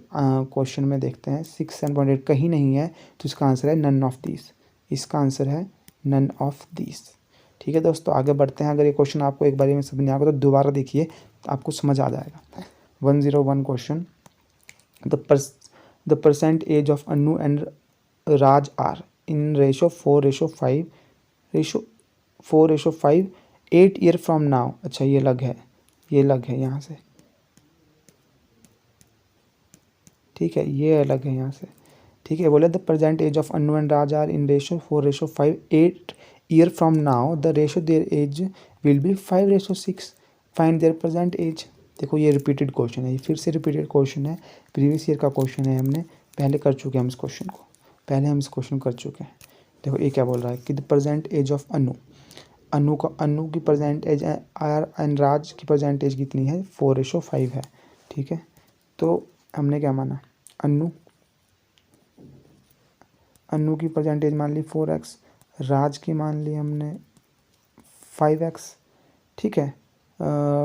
क्वेश्चन में देखते हैं 67.8 कहीं नहीं है, तो इसका आंसर है नन ऑफ दिस, इसका आंसर है नन ऑफ दिस, ठीक है दोस्तों। आगे बढ़ते हैं, अगर ये क्वेश्चन आपको एक बार में समझ नहीं आएगा तो दोबारा देखिए, तो आपको समझ आ जाएगा। 101 question, the present age of Anu and Raj are in ratio 4:5, ratio 4:5 8 year from now. अच्छा ये लग है, ये लग है यहाँ से, ठीक है, ये अलग है यहाँ से, ठीक है। बोले the present age of Anu and Raj are in ratio 4:5 8 year from now, the ratio their age will be 5:6, find their present age. देखो ये रिपीटेड क्वेश्चन है, ये फिर से रिपीटेड क्वेश्चन है, प्रीवियस ईयर का क्वेश्चन है, हमने पहले कर चुके हैं हम इस क्वेश्चन को, पहले हम इस क्वेश्चन कर चुके हैं। देखो ये क्या बोल रहा है कि द प्रेजेंट एज ऑफ अनु, अनु की प्रेजेंट एज आर एंड राज की प्रेजेंट एज कितनी है, 4:5 है, ठीक है। तो हमने क्या माना, अनु की परसेंटेज मान ली 4x, राज की मान ली हमने 5x, ठीक है,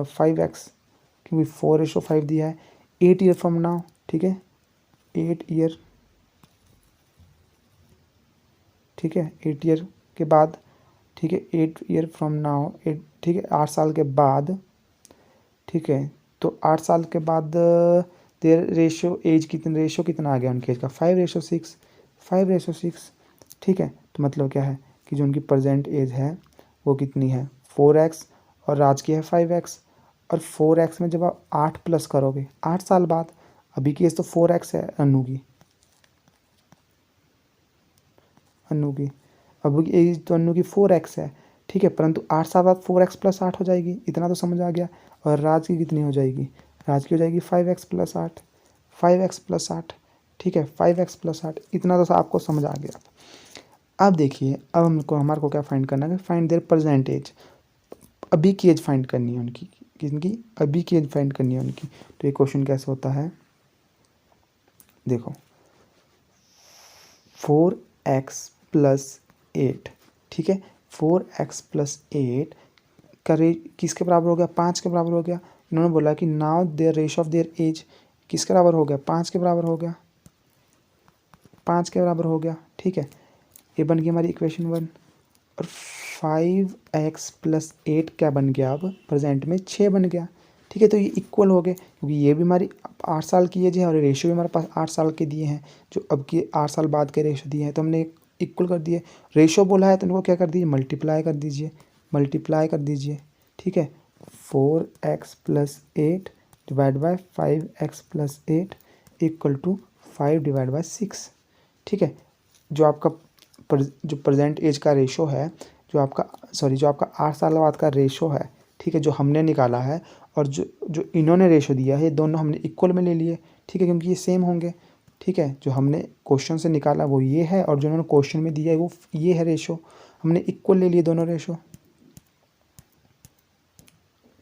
5x, क्योंकि 4:5 दिया है, 8 ईयर फ्रॉम नाउ, ठीक है, 8 ईयर, ठीक है, 8 ईयर के बाद, ठीक है, 8 ईयर फ्रॉम नाउ, 8, ठीक है, 8 साल के बाद, ठीक है। तो 8 साल के बाद देर रेशो एज कितने, रेशो कितना आ गया उनके एज का, 5:6, 5:6, ठीक है। तो मतलब क्या है कि जो उनकी प्रेजेंट एज है वो कितनी है 4x, और राज की है 5x, और 4x में जब आप 8 प्लस करोगे 8 साल बाद, अभी की एज तो 4x है अनु की, अब एज तो अनु की 4x है, ठीक है, परंतु 8 साल बाद 4x + 8 हो जाएगी, इतना तो समझ आ गया। और राज की कितनी हो जाएगी, राज की हो जाएगी 5x + 8, 5x + 8, ठीक है, 5x + 8, इतना तो आपको समझ आ गया। अब देखिए, अब हमको हमारे को क्या फाइंड करना है, फाइंड देयर परसेंटेज। अभी की एज फाइंड करनी है उनकी, किनकी, अभी की एज फाइंड करनी है उनकी। तो ये क्वेश्चन कैसे होता है, देखो 4x + 8, ठीक है, 4x + 8 का किसके बराबर हो गया, 5 के बराबर हो गया। इन्होंने बोला कि now their ratio of their age किसके बराबर हो गया, 5 के बराबर हो गया, 5 के बराबर हो गया, ठीक है। ये बन गई हमारी इक्वेशन 1। और 5x + 8 क्या बन गया, अब प्रेजेंट में 6 बन गया, ठीक है। तो ये इक्वल हो गए, क्योंकि ये भी हमारी 8 साल की एज है और रेशियो भी हमारे पास 8 साल के दिए हैं, जो अब की 8 साल बाद के रेशियो दिए हैं, तो हमने इक्वल कर दिए। रेशियो बोला है तो इनको क्या कर दीजिए, मल्टीप्लाई कर दीजिए, मल्टीप्लाई कर दीजिए, ठीक है। 4x + 8 divide by 5x + 8 equal to 5 divide by 6, ठीक है। जो आपका जो प्रेजेंट एज का रेशो है, जो आपका 8 साल बाद का रेशो है, ठीक है, जो हमने निकाला है, और जो जो इन्होंने रेशो दिया है, ये दोनों हमने इक्वल में ले लिए, ठीक है, क्योंकि ये सेम होंगे, ठीक है। जो हमने क्वेश्चन से निकाला वो ये है, और जो उन्होंने क्वेश्चन में दिया है वो ये है रेशो, हमने इक्वल ले लिए दोनों रेशो,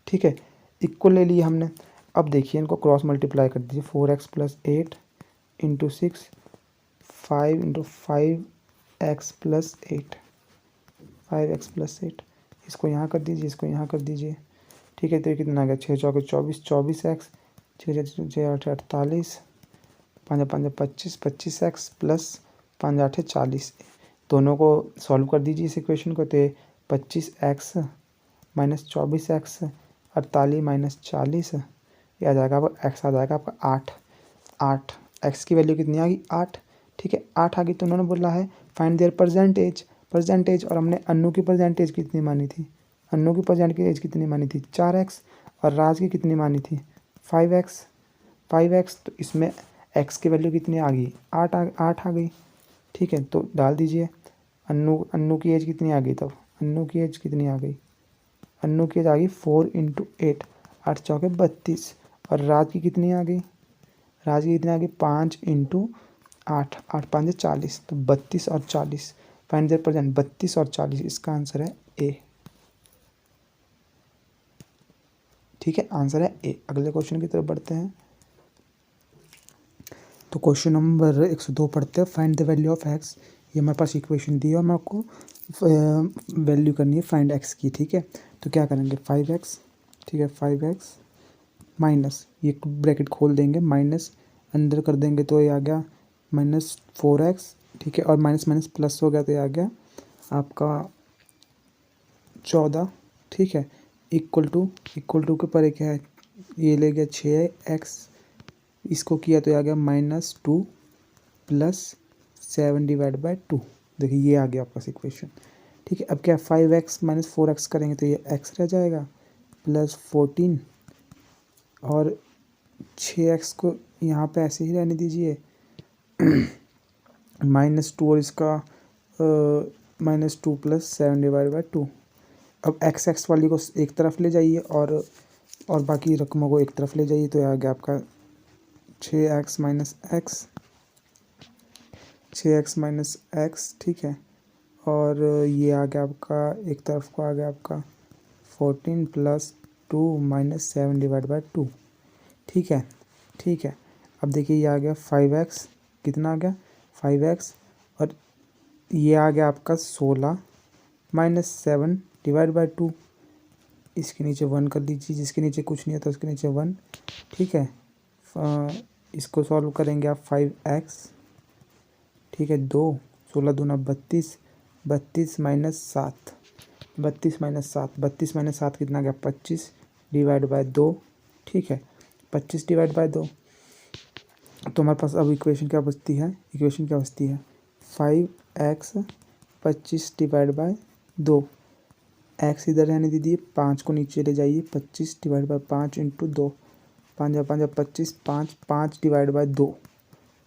ठीक है, इक्वल ले लिए हमने। अब देखिए इनको क्रॉस मल्टीप्लाई कर दीजिए, 4x + 8 into 6, 5 into 5x + 8, 5x + 8, इसको यहाँ कर दीजिए, इसको यहाँ कर दीजिए, ठीक है। तो ये कितना आ गया, 6 चौके 24, 24x, 6 6 8 48, 5 5 25, 25x प्लस 5 8 40। दोनों को सॉल्व कर दीजिए इस इक्वेशन को, तो 25x - 24x 48 - 40, ये आ जाएगा आपका x आ जाएगा आपका 8 x की वैल्यू कितनी आ गई, 8, ठीक है, 8 आ गई। तो उन्होंने बोला है फाइंड देयर परसेंटेज, और हमने अन्नू की परसेंटेज कितनी मानी थी, अन्नू की परसेंटेज कितनी मानी थी, 4x, और राज की कितनी मानी थी, 5x। तो इसमें x की वैल्यू कितनी आ गई, 8 आ गई, ठीक है। तो डाल दीजिए, अन्नू की एज कितनी आ गई, तब अन्नू की एज कितनी आ गई, अन्नू की एज आ गई 4 × 8, 8 चौके 32, और राज की कितनी आ गई, राज की कितनी आ गई, 5 × 8, 8 5 40, तो 32 और 40, फाइंड देयर प्रेजेंट, 32 और 40, इसका आंसर है ए, ठीक है, आंसर है ए। अगले क्वेश्चन की तरफ बढ़ते हैं। तो क्वेश्चन नंबर 102 पढ़ते हैं, find the value of x. ये हमारे पास इक्वेशन दी है और मैं आपको वैल्यू करनी है फाइंड एक्स की, ठीक है। तो क्या करेंगे, 5x, ठीक है, 5x माइनस, ये ब्रैकेट खोल देंगे, माइनस अंदर कर देंगे तो ये आ गया -4x, ठीक है, और माइनस माइनस प्लस हो गया तो ये आ गया आपका 14, ठीक है, इक्वल टू के परे क्या है, ये ले गया 6x, इसको किया तो ये आ गया -2 + 7 डिवाइड बाय 2, देखिए ये आ गया आपका इक्वेशन, ठीक है। अब क्या 5x - 4x करेंगे तो ये x रह जाएगा प्लस 14, और 6x को यहाँ पे ऐसे ही रहने दीजिए -2, और इसका -2 + 7 डिवाइड बाय 2। अब x वाली को एक तरफ ले जाइए और बाकी रकमों को एक तरफ ले जाइए, तो आ गया आपका 6x - x, 6x - x, ठीक है, और ये आ गया आपका एक तरफ को आ गया आपका 14 + 2 - 7 डिवाइड बाय 2, ठीक है, ठीक है। अब देखिए ये आ गया 5x, कितना आ गया 5x, और ये आ गया आपका 16 - 7 डिवाइड बाय 2, इसके नीचे 1 कर दीजिए, जिसके नीचे कुछ नहीं है तो उसके नीचे 1, ठीक है। इसको सॉल्व करेंगे आप 5x, ठीक है, 2 16 दूना 32, 32 - 7, 32 - 7, 32 - 7 कितना आ गया 25 डिवाइड बाय 2, ठीक है, 25 डिवाइड बाय 2। तो हमारे पास अब इक्वेशन क्या बचती है, 5x 25 डिवाइड बाय 2, x इधर रहने दीजिए, 5 को नीचे ले जाइए, 25 divide by 5 × 2, 5 5 25, 5 divide bye 2,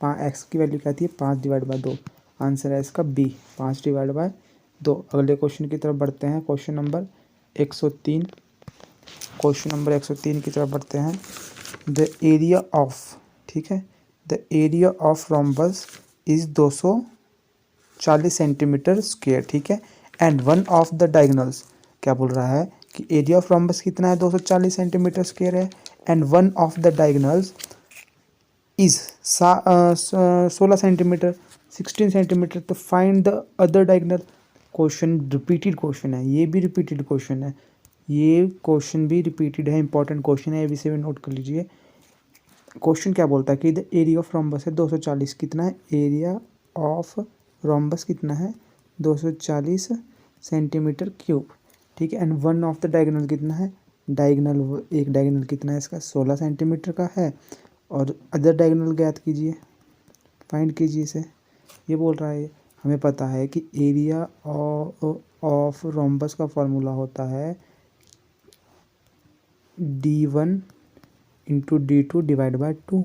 x की वैल्यू क्या आती है 5 डिवाइड बाय 2, आंसर है इसका बी, 5 डिवाइड बाय 2। अगले क्वेश्चन की तरफ बढ़ते हैं, क्वेश्चन नंबर 103, की तरफ बढ़ते हैं। द एरिया ऑफ, ठीक है, the area of rhombus is 240 centimetre square, ठीक है, and one of the diagonals, क्या बोल रहा है कि एरिया ऑफ रोम्बस कितना है 240 सेंटीमीटर स्क्वायर है and one of the diagonals is 16 centimetre 16 centimetre. तो find the other diagonal. Question repeated question है, ये भी रिपीटेड क्वेश्चन है, ये क्वेश्चन भी रिपीटेड है, इंपॉर्टेंट क्वेश्चन है, इसे भी नोट कर लीजिए। क्वेश्चन क्या बोलता है कि द एरिया ऑफ रोम्बस है 240, कितना है एरिया ऑफ रोम्बस कितना है 240 सेंटीमीटर क्यूब, ठीक है। And one of the diagonal कितना है, डायगोनल एक डायगोनल कितना है इसका 16 सेंटीमीटर का है, और अदर डायगोनल ज्ञात कीजिए, फाइंड कीजिए इसे। ये बोल रहा है हमें पता है कि एरिया ऑफ रोम्बस का फॉर्मूला होता है d1 into d2 divide by 2,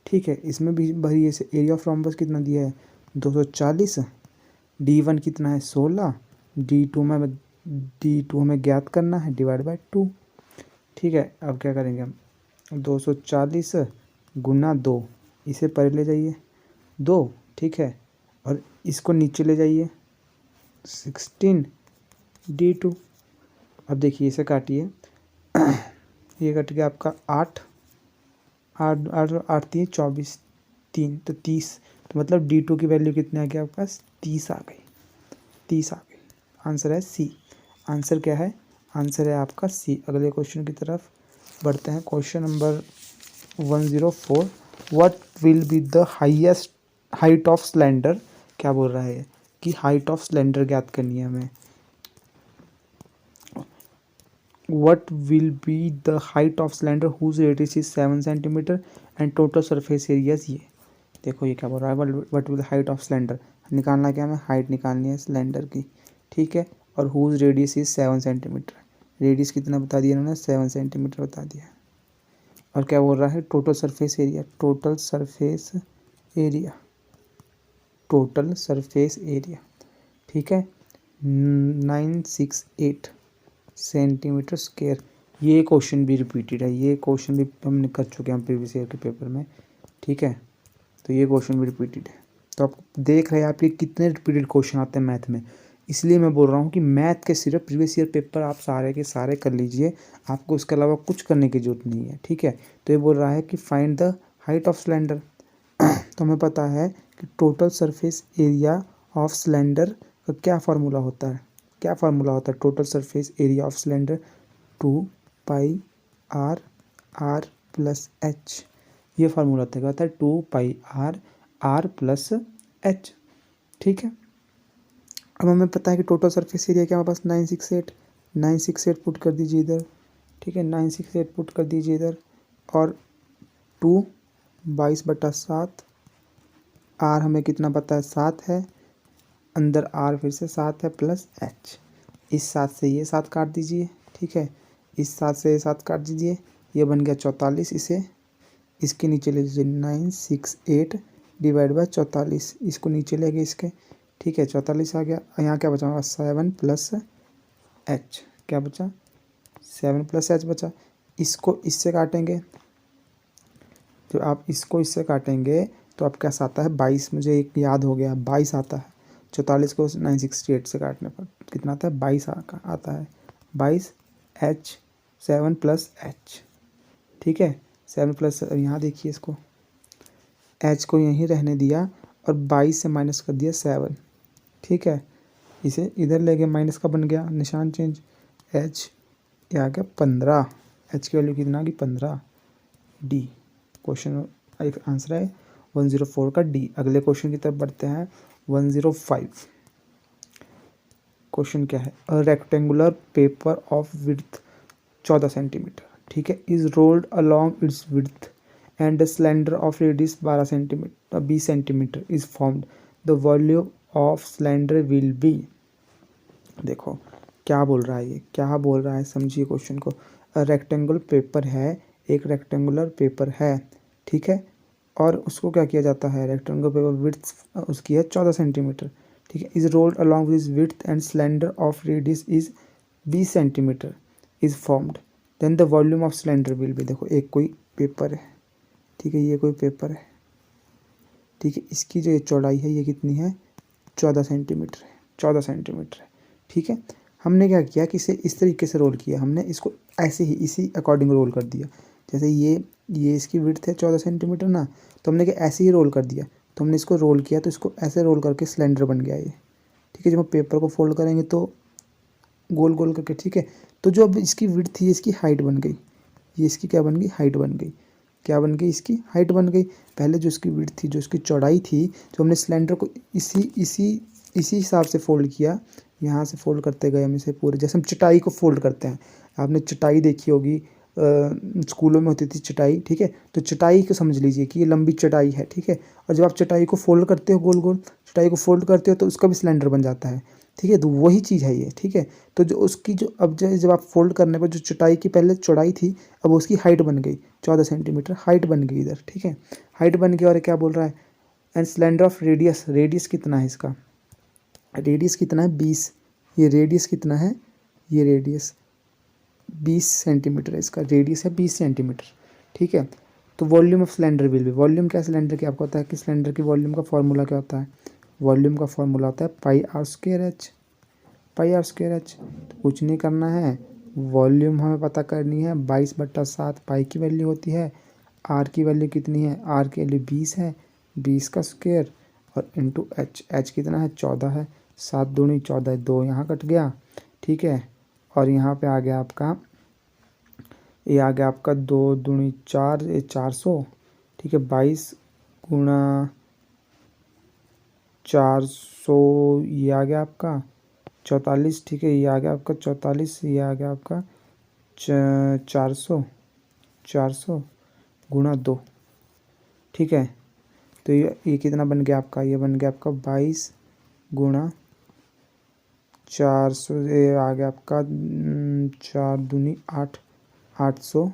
ठीक है। इसमें भी भरी ऐसे एरिया ऑफ रोम्बस कितना दिया है 240, d1 कितना है 16, d2 हमें ज्ञात करना है डिवाइड बाय 2, ठीक है। अब क्या करेंगे हम 240 गुना 2, इसे परे ले जाइए 2, ठीक है, और इसको नीचे ले जाइए 16 d2। अब देखिए इसे काटिए ये कट गया आपका 8 8 8 8 3 24 3 तो 30, तो मतलब d2 की वैल्यू कितनी आ गई आपके पास 30 आ गई, 30 आ गई। आंसर है सी। आंसर क्या है, आंसर है आपका सी। अगले क्वेश्चन की तरफ बढ़ते हैं। Question number 104, what will be the highest height of cylinder. क्या बोल रहा है कि हाइट ऑफ सिलेंडर ज्ञात करनी है हमें। What will be the height of cylinder whose radius is 7 centimetre and total surface area is ये। देखो ये क्या बोल रहा है, what will the height of cylinder, निकालना क्या हमें, हाइट निकालनी है सिलेंडर की, ठीक है। और whose radius is 7 centimetre, radius कितना बता दिया इन्होंने 7 सेंटीमीटर बता दिया। और क्या बोल रहा है total surface area, total surface area, total surface area, ठीक है 968 सेंटीमीटर स्क्वायर। ये क्वेश्चन भी रिपीटेड है, ये क्वेश्चन भी हमने कर चुके हैं प्रीवियस ईयर के पेपर में, ठीक है। तो ये क्वेश्चन भी रिपीटेड है। तो आप देख रहे हैं आपके कितने रिपीटेड क्वेश्चन आते हैं मैथ में, इसलिए मैं बोल रहा हूँ कि मैथ के सिर्फ प्रीवियस ईयर पेपर आप सारे के सारे कर लीजिए, आपको इसके अलावा कुछ करने की जरूरत नहीं है, ठीक है। तो ये बोल रहा है कि find the height of cylinder. तो हमें पता है कि total surface area of cylinder का क्या फार्मूला होता है, क्या फार्मूला होता है total surface area of cylinder 2 pi r r plus h. ये फार्मूला होता है 2 pi r r plus h, ठीक है। अब हमें पता है कि टोटल सरफेस एरिया क्या हमारे पास 968 पुट कर दीजिए इधर, ठीक है 968 पुट कर दीजिए इधर, और 2 22/7, आर हमें कितना पता है 7 है, अंदर आर फिर से 7 है प्लस एच, इस 7 से ये 7 काट दीजिए, ठीक है, इस 7 से ये 7 काट दीजिए, ये बन गया 44, इसे इसके नीचे ले लीजिए 968 डिवाइड बाय 44, इसको नीचे ले गए इसके, ठीक है 44 आ गया। यहाँ क्या बचा हमारा 7 प्लस एच, क्या बचा 7 प्लस एच बचा। इसको इससे काटेंगे, तो आप इसको इससे काटेंगे तो आपके पास आता है 22, मुझे एक याद हो गया 22 आता है, 44 को 968 से काटने पर कितना आता है 22 आता है, 22 एच 7 प्लस एच, ठीक है 7 प्लस, यहाँ देखिए इसको एच को यहीं रहने दिया और 22 से माइनस कर दिया 7, ठीक है, इसे इधर ले गए माइनस का बन गया निशान चेंज, एच ये आ गया 15, एच की वैल्यू कितना आ गई 15 डी। क्वेश्चन एक आंसर है 104 का डी। अगले क्वेश्चन की तरफ बढ़ते हैं 105। क्वेश्चन क्या है, a rectangular paper of width 14 centimetre, ठीक है, is rolled along its width and the cylinder of radius 20 centimetre is formed, the volume of cylinder will be. देखो क्या बोल रहा है, ये क्या बोल रहा है समझिए क्वेश्चन को। रेक्टेंगुलर पेपर है, एक रेक्टेंगुलर पेपर है, ठीक है, और उसको क्या किया जाता है, रेक्टेंगुलर पेपर विड्थ उसकी है 14 सेंटीमीटर, ठीक है, is rolled along with width and cylinder of radius is 20 centimetre is formed, then the volume of cylinder will be. देखो एक कोई पेपर है, ठीक है, ये कोई पेपर है, ठीक है, इसकी जो ये चौड़ाई है ये कितनी है 14 सेंटीमीटर है, 14 सेंटीमीटर है, ठीक है। हमने क्या किया कि इसे इस तरीके से रोल किया, हमने इसको ऐसे ही इसी अकॉर्डिंग रोल कर दिया। जैसे ये इसकी विड्थ है 14 सेंटीमीटर ना, तो हमने क्या ऐसे ही रोल कर दिया, तो हमने इसको रोल किया तो इसको ऐसे रोल करके सिलेंडर बन गया ये। ठीक है, जब हम पेपर को फोल्ड करेंगे तो गोल गोल करके, ठीक है। तो जो अब इसकी विड्थ थी इसकी हाइट बन गई, ये इसकी क्या बन गई, हाइट बन गई। क्या बन गई, इसकी हाइट बन गई। पहले जो इसकी विड्थ थी, जो इसकी चौड़ाई थी, जो हमने सिलेंडर को इसी हिसाब से फोल्ड किया, यहाँ से फोल्ड करते गए हम इसे पूरे, जैसे हम चटाई को फोल्ड करते हैं। आपने चटाई देखी होगी, स्कूलों में होती थी चटाई, ठीक है। तो चटाई को समझ लीजिए कि ये लंबी चटाई है, ठीक है। और जब आप चटाई को फोल्ड करते हो, गोल गोल चटाई को फोल्ड करते हो, तो उसका भी सिलेंडर बन जाता है, ठीक है। तो वही चीज़ है ये, ठीक है। तो जो उसकी जो अब जब आप फोल्ड करने पर जो चटाई की पहले चौड़ाई थी, अब उसकी हाइट बन गई 14 सेंटीमीटर, हाइट बन गई इधर, ठीक है। हाइट बन गई और क्या बोल रहा है, and cylinder of radius, radius कितना है इसका, रेडियस कितना है 20, ये रेडियस कितना है, ये रेडियस 20 सेंटीमीटर है, इसका रेडियस है 20 सेंटीमीटर, ठीक है। तो वॉल्यूम ऑफ सिलेंडर विल भी, वॉल्यूम क्या सिलेंडर की आपको पता है कि सिलेंडर की वॉल्यूम का फॉर्मूला क्या होता है, वॉल्यूम का फॉर्मूला होता है pi R square H, pi R square H. तो कुछ नहीं करना है, वॉल्यूम हमें पता करनी है, 22/7 पाई की वैल्यू होती है, आर की वैल्यू कितनी है, आर की वैल्यू 20 है, 20 का स्क्वायर और इंटू एच, एच कितना है 14 है, 7 दूनी 14, 2 यहाँ कट गया, ठीक है। और यहाँ पे आ गया आपका, ये आ गया आपका 2 दूनी 4, ये 400, ठीक है। 22 गुणा 400, ये आ गया आपका 44, ठीक है। ये आ गया आपका 44, ये आ गया आपका 400, 400 गुणा 2, ठीक है। तो ये कितना बन गया आपका, ये बन गया आपका 22 गुणा 400, ये आ गया आपका 4 दूनी 8, 800,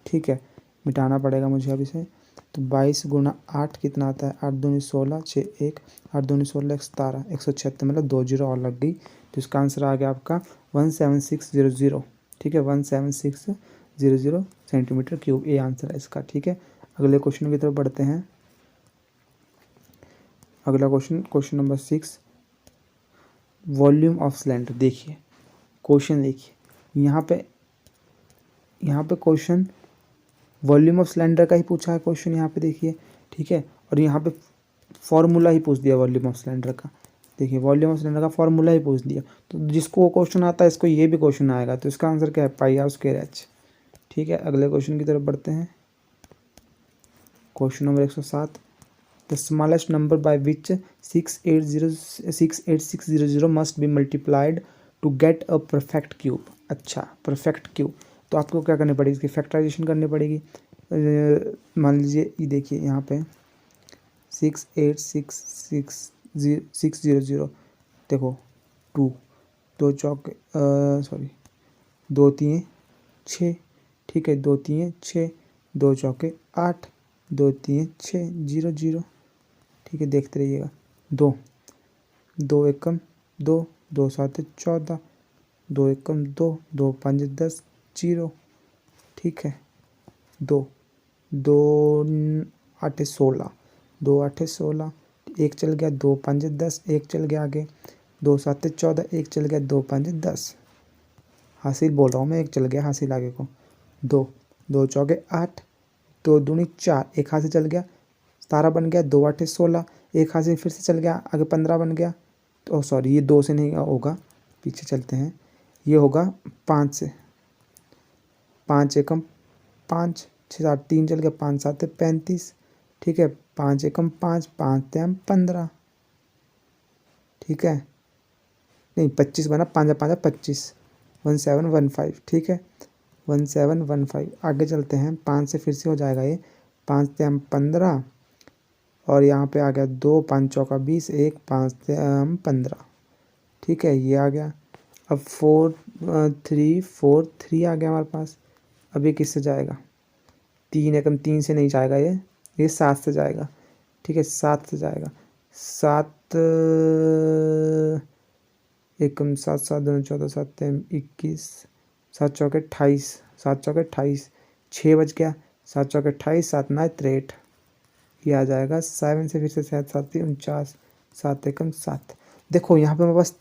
ठीक है। मिटाना पड़ेगा मुझे अब इसे, तो 22 गुणा 8 कितना आता है, 8 दूनी 16, 6 1, 8 दूनी 16, 17, 176, मतलब 2 जीरो और लग गई। तो इसका आंसर आ गया आपका 17600, ठीक है, 17600 सेंटीमीटर क्यूब, ये आंसर है इसका, ठीक है। अगले क्वेश्चन की तरफ बढ़ते हैं। अगला question, question number 6, volume of cylinder. देखिए क्वेश्चन, देखिए यहाँ पे क्वेश्चन वॉल्यूम ऑफ सिलेंडर का ही पूछा है क्वेश्चन, यहाँ पे देखिए, ठीक है। और यहाँ पे फॉर्मूला ही पूछ दिया वॉल्यूम ऑफ सिलेंडर का, देखिए वॉल्यूम ऑफ सिलेंडर का फॉर्मूला ही पूछ दिया। तो जिसको वो क्वेश्चन आता है इसको ये भी क्वेश्चन आएगा, तो इसका आंसर क्या है, पाई आर स्क्वायर एच, ठीक है। अगले क्वेश्चन की तरफ बढ़ते हैं। Question number 107, the smallest number by which 68600 must be multiplied to get a perfect cube. अच्छा, परफेक्ट क्यूब, तो आपको क्या करनी पड़ेगी, इसकी फैक्टराइजेशन करनी पड़ेगी। मान लीजिए ये देखिए यहाँ पे 6866600, देखो 2, 2 चौके सॉरी 2 3 6, ठीक है, 2 3 6, 2 चौके 8, 2 3 6 0 0, ठीक है। देखते रहिएगा, 2 2 एकम 2, 2 7 14, 2 एकम 2, 2 5 10 0, ठीक है। 2 2 8 16, 2 8 16, एक चल गया, 2 5 10, एक चल गया आगे, 2 7 14, एक चल गया, 2 5 10, हासिल बोल रहा हूँ मैं, एक चल गया हासिल आगे को, 2 2 चौके 8, 2 दूनी 4, एक हाथ से चल गया, 17 बन गया, 2 8 16, एक हाथ से फिर से चल गया आगे, 15 बन गया। तो सॉरी, ये 2 से नहीं होगा, पीछे चलते हैं, ये होगा 5 से, 5 एकम 5, 6 7 3 चल गया, 5 7 35, ठीक है। 5 एकम 5, 5 3 15, ठीक है, नहीं 25 बना, 5 5 25, 1715, ठीक है, 1715। आगे चलते हैं, 5 से फिर से हो जाएगा ये, 5 3 15, और यहाँ पे आ गया 2 5 चौका 20, 1 5 15, ठीक है, ये आ गया। अब 4 3 4 3 आ गया हमारे पास। अब ये किससे जाएगा, 3 एकम 3 से नहीं जाएगा, ये 7 से जाएगा, ठीक है, 7 से जाएगा, 7 एकम 7 7 2 14 7 21, 7 चौके 28, 7 चौके 28, 6 बज गया, 7 चौके 28, 7 9 63, ये आ जाएगा 7 से फिर से 7 7 49, 7 एकम 7। देखो यहाँ पे हमारे पास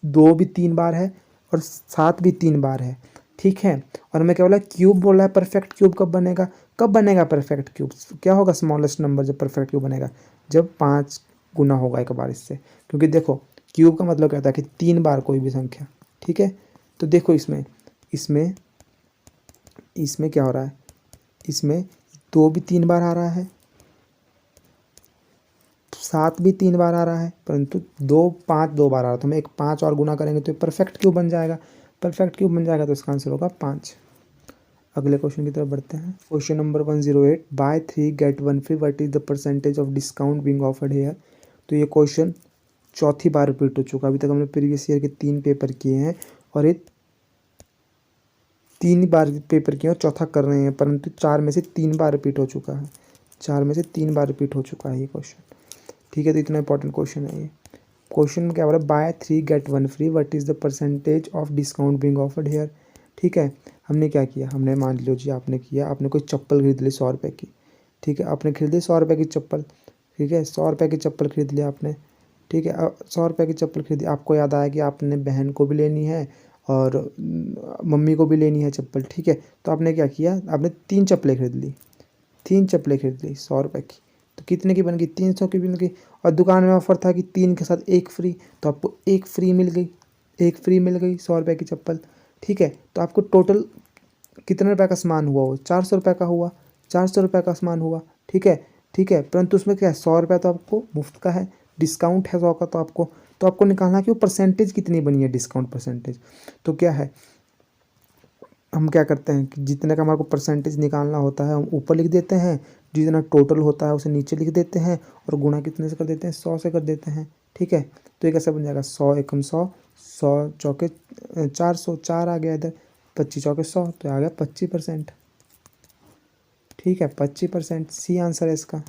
2 भी 3 बार है और 7 भी 3 बार है, ठीक है। और हमें क्या बोला, क्यूब बोला है। परफेक्ट क्यूब कब बनेगा परफेक्ट क्यूब? क्या होगा स्मॉलेस्ट नंबर जब परफेक्ट क्यूब बनेगा? जब 5 गुना होगा एक बार इससे, क्योंकि देखो क्यूब का मतलब क्या होता है कि 3 बार कोई भी संख्या, ठीक है। तो देखो इसमें इसमें इसमें क्या हो रहा है, इसमें 2 भी 3 बार आ रहा है, 7 भी 3 बार आ रहा है, परंतु 5 2 बार आ रहा है। तो हम एक 5 और गुना करेंगे तो परफेक्ट क्यूब बन जाएगा। परफेक्ट क्यूब बन जाएगा तो इसका आंसर होगा 5। अगले क्वेश्चन की तरफ बढ़ते हैं। Question number 108, buy 3 get 1 free, what is the percentage of discount being offered here? तो ये क्वेश्चन चौथी बार रिपीट हो चुका। अभी तक हमने प्रीवियस ईयर के 3 पेपर किए हैं और ये 3 बार पेपर किए और चौथा कर रहे हैं, परंतु 4 में से 3 बार रिपीट हो चुका है। 4 में से 3 बार रिपीट हो चुका है ये क्वेश्चन, ठीक है। तो इतना इंपॉर्टेंट क्वेश्चन है ये। क्वेश्चन में क्या बोला, buy 3 get 1 free, what is the percentage of discount being offered here? ठीक है, हमने क्या किया, हमने मान लो जी आपने कोई चप्पल खरीद ली 100 रुपये की, ठीक है। आपने खरीदी 100 रुपये की चप्पल, ठीक है। 100 रुपये की चप्पल खरीद लिया आपने, ठीक है। 100 रुपये की चप्पल खरीदी, आपको याद आया कि आपने बहन को भी लेनी है और मम्मी को भी लेनी है चप्पल, ठीक है। तो आपने क्या किया, आपने 3 चप्पलें खरीद ली, 3 चप्पलें खरीद ली 100 रुपये की। तो कितने की बन गई, 300 की बन गई। और दुकान में ऑफर था कि 3 के साथ 1 फ्री, तो आपको 1 फ्री मिल गई, 1 फ्री मिल गई 100 रुपये की चप्पल, ठीक है। तो आपको टोटल कितने रुपये का सामान हुआ, वो 400 रुपये का हुआ, 400 रुपये का सामान हुआ, ठीक है, ठीक है। परंतु उसमें क्या है, 100 रुपये तो आपको मुफ्त का है, डिस्काउंट है 100 का, तो आपको निकालना है कि वो परसेंटेज कितनी बनी है, डिस्काउंट परसेंटेज। तो क्या है, हम क्या करते हैं कि जितने का हमारे को परसेंटेज निकालना होता है हम ऊपर लिख देते हैं, जितना टोटल होता है उसे नीचे लिख देते हैं और गुणा कितने से कर देते हैं, 100 से कर देते हैं, ठीक है। तो ये कैसे बन जाएगा, 100 एकम 100, 100 चौके 400, 4 आ गया इधर, 25 चौके 100, तो आ गया 25%, ठीक है। 25% सी आंसर है इसका,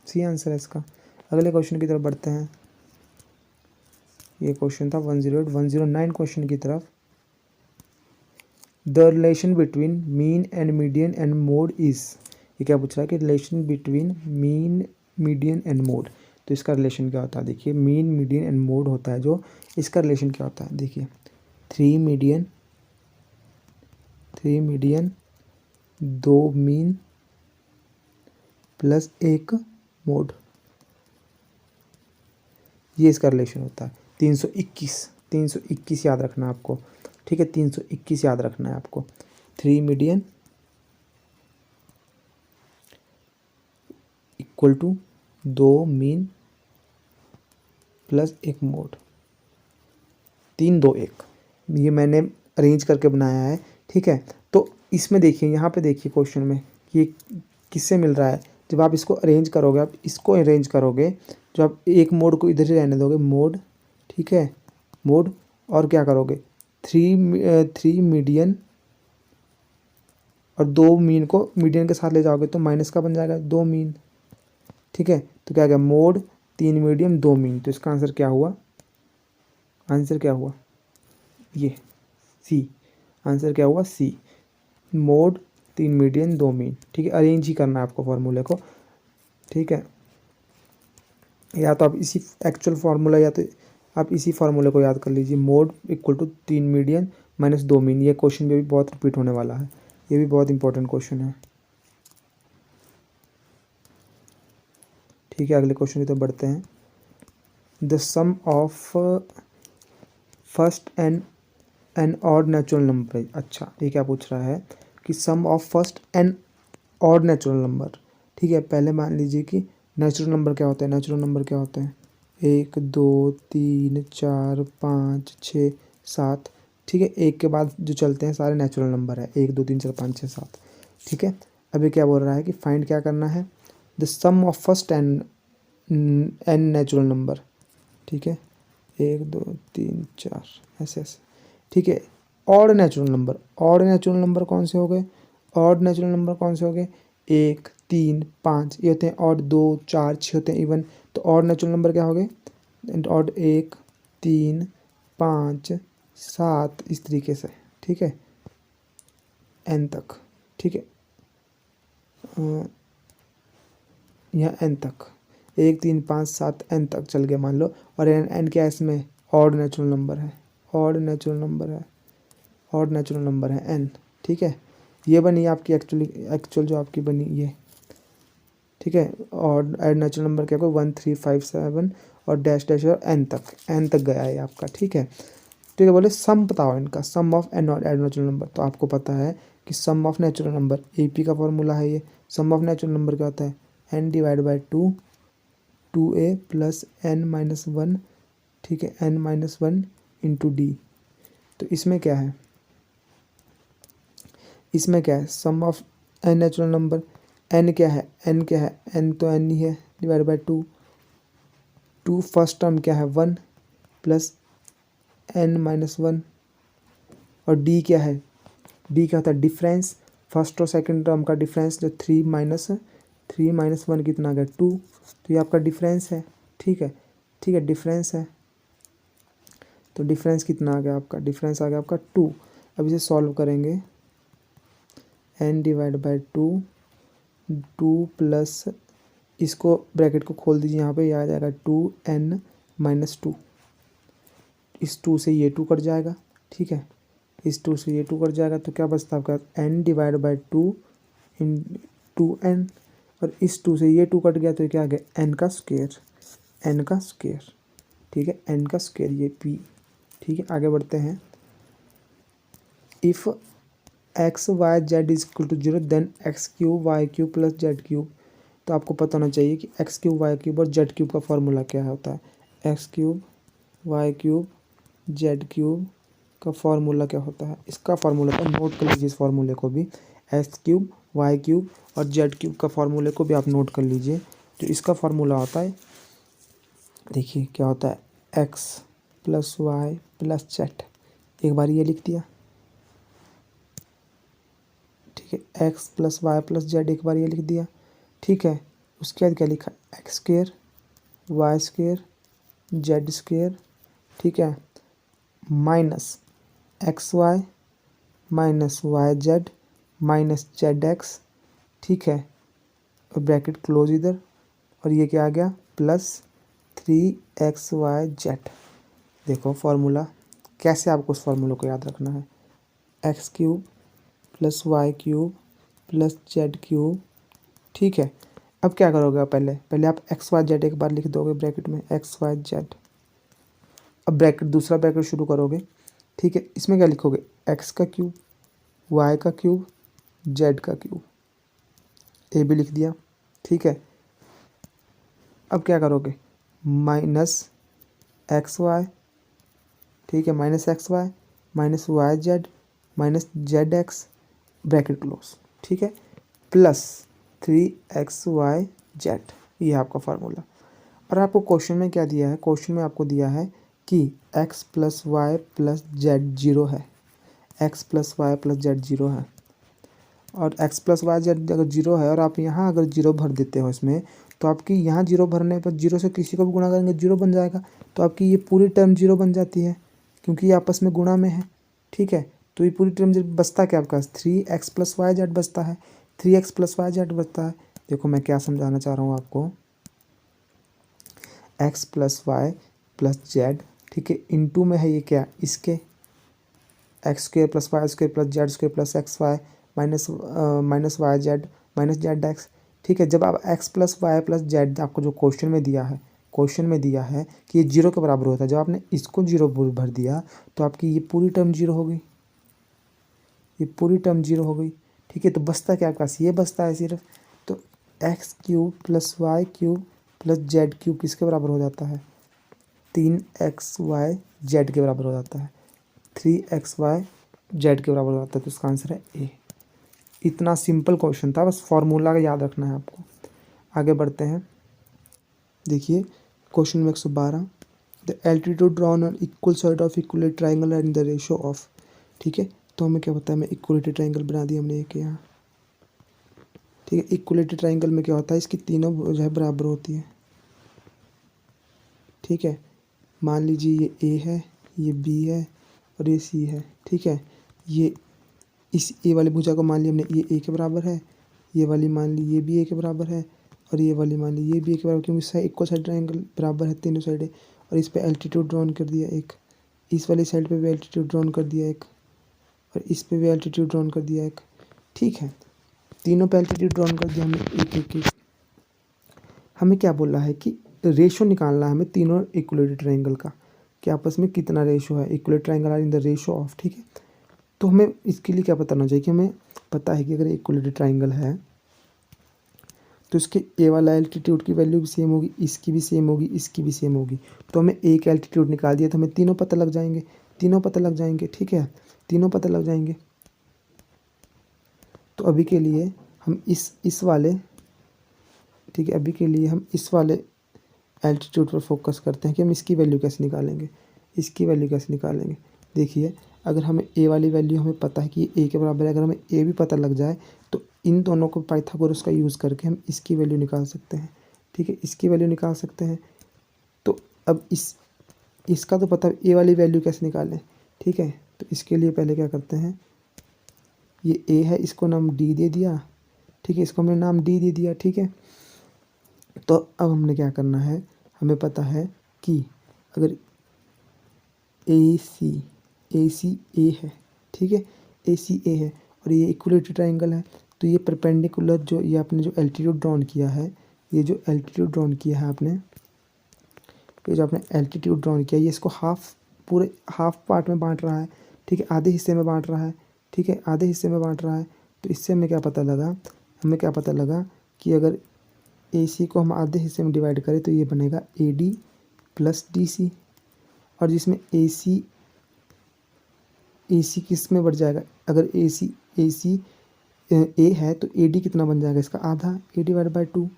सी आंसर है इसका। अगले क्वेश्चन की तरफ बढ़ते हैं। ये क्वेश्चन था 108, 109 क्वेश्चन की तरफ। The relation between mean and median and mode is, ये क्या पूछ रहा है कि relation between mean median and mode, तो इसका रिलेशन क्या होता है। देखिए मीन मीडियन एंड मोड होता है जो, इसका रिलेशन क्या होता है, देखिए 3 मीडियन 2 मीन प्लस 1 मोड, ये इसका रिलेशन होता है। 321 याद रखना है आपको, ठीक है। 321 याद रखना है आपको। 3 median equal to 2 mean plus 1 mode, 3 2 1, ये मैंने अरेंज करके बनाया है, ठीक है। तो इसमें देखिए, यहाँ पे देखिए क्वेश्चन में ये किससे मिल रहा है। जब आप इसको अरेंज करोगे, आप इसको अरेंज करोगे, जो आप एक मोड को इधर ही रहने दोगे, मोड, ठीक है, मोड, और क्या करोगे, 3 मीडियन और 2 मीन को मीडियन के साथ ले जाओगे तो माइनस का बन जाएगा 2 मीन, ठीक है। तो क्या गया, मोड 3 मीडियन 2 मीन, तो इसका आंसर क्या हुआ, आंसर क्या हुआ, ये सी, आंसर क्या हुआ, सी, मोड 3 मीडियन 2 मीन, ठीक है। अरेंज ही करना है आपको फॉर्मूले को, ठीक है। या तो आप इसी एक्चुअल फार्मूला, या तो आप इसी फार्मूले को याद कर लीजिए, mode equal to 3 median minus 2 mean. ये क्वेश्चन भी बहुत रिपीट होने वाला है, ये भी बहुत इंपॉर्टेंट क्वेश्चन है, ठीक है। अगले क्वेश्चन की तरफ बढ़ते हैं। The sum of first n odd natural number, अच्छा ये क्या पूछ रहा है कि sum of first n odd natural number, ठीक है। पहले मान लीजिए कि नेचुरल नंबर क्या होता है, नेचुरल नंबर क्या होते हैं, 1 2 3 4 5 6 7, ठीक है। एक के बाद जो चलते हैं सारे नेचुरल नंबर है, 1 2 3 4 5 6 7, ठीक है। अभी क्या बोल रहा है कि फाइंड क्या करना है, the sum of first n natural number, ठीक है, 1 2 3 4 ऐसे ऐसे, ठीक है। Odd natural number, odd natural number कौन से हो गए, ऑड नेचुरल नंबर कौन से हो गए, 1 3 5 ये होते हैं ऑड, 2 4 6 होते हैं इवन। तो ऑड नेचुरल नंबर क्या हो गए, ऑड 1 3 5 7 इस तरीके से, ठीक है, एन तक, ठीक है, यहाँ एन तक, 1 3 5 7 एन तक चल गया मान लो। और एन एन क्या है इसमें, ऑड नेचुरल नंबर है, ऑड नेचुरल नंबर है, ऑड नेचुरल नंबर है n, ठीक है। ये बनी आपकी एक्चुअल जो आपकी बनी ये, ठीक है। और एड नेचुरल नंबर क्या को 1 3 5 7 और डैश डैश और n तक गया है आपका, ठीक है। ठीक है, बोले सम बताओ इनका, सम ऑफ एन और एड नेचुरल नंबर। तो आपको पता है कि sum of natural number AP का फॉर्मूला है ये। सम ऑफ नेचुरल नंबर क्या होता है, n divide by 2 2a plus n-1, ठीक है, n-1 इंटू डी। तो इसमें क्या है, इसमें क्या है, sum of n natural number, n क्या है, n क्या है, n तो n ही है, डिवाइड बाई 2 फर्स्ट टर्म क्या है 1 प्लस n-1 और d क्या है, d क्या होता है डिफरेंस, फर्स्ट और सेकंड टर्म का डिफरेंस जो 3 माइनस 1 कितना आ गया 2। तो ये आपका डिफरेंस है, ठीक है, ठीक है, डिफरेंस है। तो डिफरेंस कितना आ गया आपका, डिफरेंस आ गया आपका 2। अब इसे सॉल्व करेंगे, n डिवाइड बाई 2 प्लस इसको ब्रैकेट को खोल दीजिए, यहाँ पे ये आ जाएगा 2n-2। इस 2 से ये 2 कट जाएगा, ठीक है, इस 2 से ये 2 कट जाएगा। तो क्या बचता है आपका n divide by 2 in 2n, और इस 2 से ये 2 कट गया तो ये क्या आ गया n का स्क्वायर, n का स्क्वायर, ठीक है, n का स्क्वायर, ये p, ठीक है। आगे बढ़ते हैं, if x y z is equal to 0 then x cube y cube plus z cube. तो आपको पता होना चाहिए कि एक्स क्यूब वाई क्यूब और जेड क्यूब का फॉर्मूला क्या होता है। X cube y cube z cube का फॉर्मूला क्या होता है, इसका फॉर्मूला का नोट कर लीजिए, इस फॉर्मूले को भी, एक्स क्यूब वाई क्यूब और जेड क्यूब का फॉर्मूले को भी आप नोट कर लीजिए। जो इसका फॉर्मूला होता है, देखिए क्या होता है, x plus y plus z, एक बार ये लिख दिया, ठीक है, x plus y plus z एक बार ये लिख दिया, ठीक है। उसके बाद क्या लिखा, x square y square z square, ठीक है, minus x y minus y z minus z x, ठीक है, और ब्रैकेट क्लोज इधर, और ये क्या आ गया प्लस 3xy z। देखो फॉर्मूला कैसे आपको उस फॉर्मूले को याद रखना है, x cube plus y cube plus z cube, ठीक है। अब क्या करोगे आप, पहले आप एक्स वाई जेड एक बार लिख दोगे ब्रैकेट में, एक्स वाई जेड। अब ब्रैकेट दूसरा ब्रैकेट शुरू करोगे, ठीक है, इसमें क्या लिखोगे, एक्स का क्यूब वाई का क्यूब जेड का क्यूब, ए भी लिख दिया, ठीक है। अब क्या करोगे, माइनस एक्स वाई, ठीक है, minus x y minus y z minus z x, bracket close, ठीक है, प्लस 3xy z। ये है आपका फार्मूला। और आपको क्वेश्चन में क्या दिया है, क्वेश्चन में आपको दिया है कि x plus y plus z 0 है, x plus y plus z 0 है, और x प्लस वाई जेड अगर 0 है और आप यहाँ अगर 0 भर देते हो इसमें, तो आपकी यहाँ 0 भरने पर 0 से किसी को भी गुणा करेंगे 0 बन जाएगा, तो आपकी ये पूरी टर्म 0 बन जाती है, क्योंकि ये आपस में गुणा में है, ठीक है। तो ये पूरी टर्म जब बचता क्या आपका 3x प्लस वाई जेड बचता है, 3x प्लस वाई जेड बचता है। देखो मैं क्या समझाना चाह रहा हूँ आपको, x plus y plus z, ठीक है, इंटू में है ये क्या, इसके x square plus y square plus z square plus x y minus y z minus z x, ठीक है। जब आप x plus y plus z आपको जो क्वेश्चन में दिया है, क्वेश्चन में दिया है कि ये 0 के बराबर होता है, जब आपने इसको 0 भर दिया तो आपकी ये पूरी टर्म 0 हो गई, ये पूरी टर्म 0 हो गई, ठीक है। तो बचता क्या आपके पास, ये बचता है सिर्फ। तो x cube plus y cube plus z cube किसके बराबर हो जाता है, 3xy जेड के बराबर हो जाता है, 3xy जेड के बराबर हो जाता है। तो इसका आंसर है ए। इतना सिंपल क्वेश्चन था, बस फॉर्मूला का याद रखना है आपको। आगे बढ़ते हैं, देखिए क्वेश्चन में 112, the altitude drawn on equal side of equilateral triangle and the ratio of, ठीक है। तो हमें क्या पता है, हमें इक्वलिटी ट्राइंगल बना दिया हमने एक यहाँ, ठीक है। इक्वलिटी ट्राइंगल में क्या होता है, इसकी तीनों जो है बराबर होती है, ठीक है। मान लीजिए ये ए है, ये बी है और ये सी है, ठीक है। ये इस ए वाली भुजा को मान लिया हमने ये ए के बराबर है, ये वाली मान ली ये भी ए के बराबर है, और ये वाली मान ली ये भी ए के बराबर, क्योंकि साइड इक्वल साइड ट्राइंगल बराबर है तीनों साइडें। और इस पे एल्टीट्यूड ड्रॉन कर दिया एक, इस वाली साइड पे भी एल्टीट्यूड ड्रॉन कर दिया एक, और इस पे भी एल्टीट्यूड ड्रॉन कर दिया एक। ठीक है, तीनों पे एल्टीट्यूड ड्रॉन कर दिया हमने एक एक एक। हमें क्या बोल रहा है कि रेशो निकालना है हमें तीनों इक्विलेटरल ट्रायंगल का, कि आपस में कितना रेशो है, equilateral triangle are in the ratio of. ठीक है, तो हमें इसके लिए क्या पता होना चाहिए कि हमें पता है कि अगर इक्विलेटरल ट्रायंगल है तो इसके ए वाला एल्टीट्यूड की वैल्यू भी सेम होगी, इसकी भी सेम होगी, इसकी भी सेम होगी। तो हमें एक एल्टीट्यूड निकाल दिया तो हमें तीनों पता लग जाएंगे, तीनों पता लग जाएंगे। ठीक है, तीनों पता लग जाएंगे। तो अभी के लिए हम इस वाले, ठीक है, अभी के लिए हम इस वाले एल्टीट्यूड पर फोकस करते हैं कि हम इसकी वैल्यू कैसे निकालेंगे, इसकी वैल्यू कैसे निकालेंगे। देखिए, अगर हमें ए वाली वैल्यू हमें पता है कि ए के बराबर है, अगर हमें ए भी पता लग जाए तो इन दोनों को पाइथागोरस का यूज़ करके हम इसकी वैल्यू निकाल सकते हैं। ठीक है, इसकी वैल्यू निकाल सकते हैं। तो अब इसका तो पता, ए वाली वैल्यू कैसे निकालें। ठीक है, तो इसके लिए पहले क्या करते हैं, ये ए है, इसको नाम डी दे दिया। ठीक है, इसको हमने नाम डी दे दिया। ठीक है, तो अब हमने क्या करना है, हमें पता है कि अगर ए सी ए है, ठीक है, ए सी ए है और ये इक्विलेटरल ट्रायंगल है, तो ये परपेंडिकुलर जो ये आपने जो एल्टीट्यूड ड्रॉन किया है, ये जो एल्टीट्यूड ड्रॉन किया है आपने, ये जो आपने एल्टीट्यूड ड्रॉन किया, ये इसको पूरे हाफ पार्ट में बांट रहा है। ठीक है, आधे हिस्से में बांट रहा है। ठीक है, आधे हिस्से में बांट रहा है। तो इससे हमें क्या पता लगा, हमें क्या पता लगा कि अगर ए सी को हम आधे हिस्से में डिवाइड करें तो ये बनेगा A D plus D C, और जिसमें ए सी किस में बढ़ जाएगा, अगर ए सी ए है तो ए डी कितना बन जाएगा, इसका आधा, ए डिवाइड बाई टू,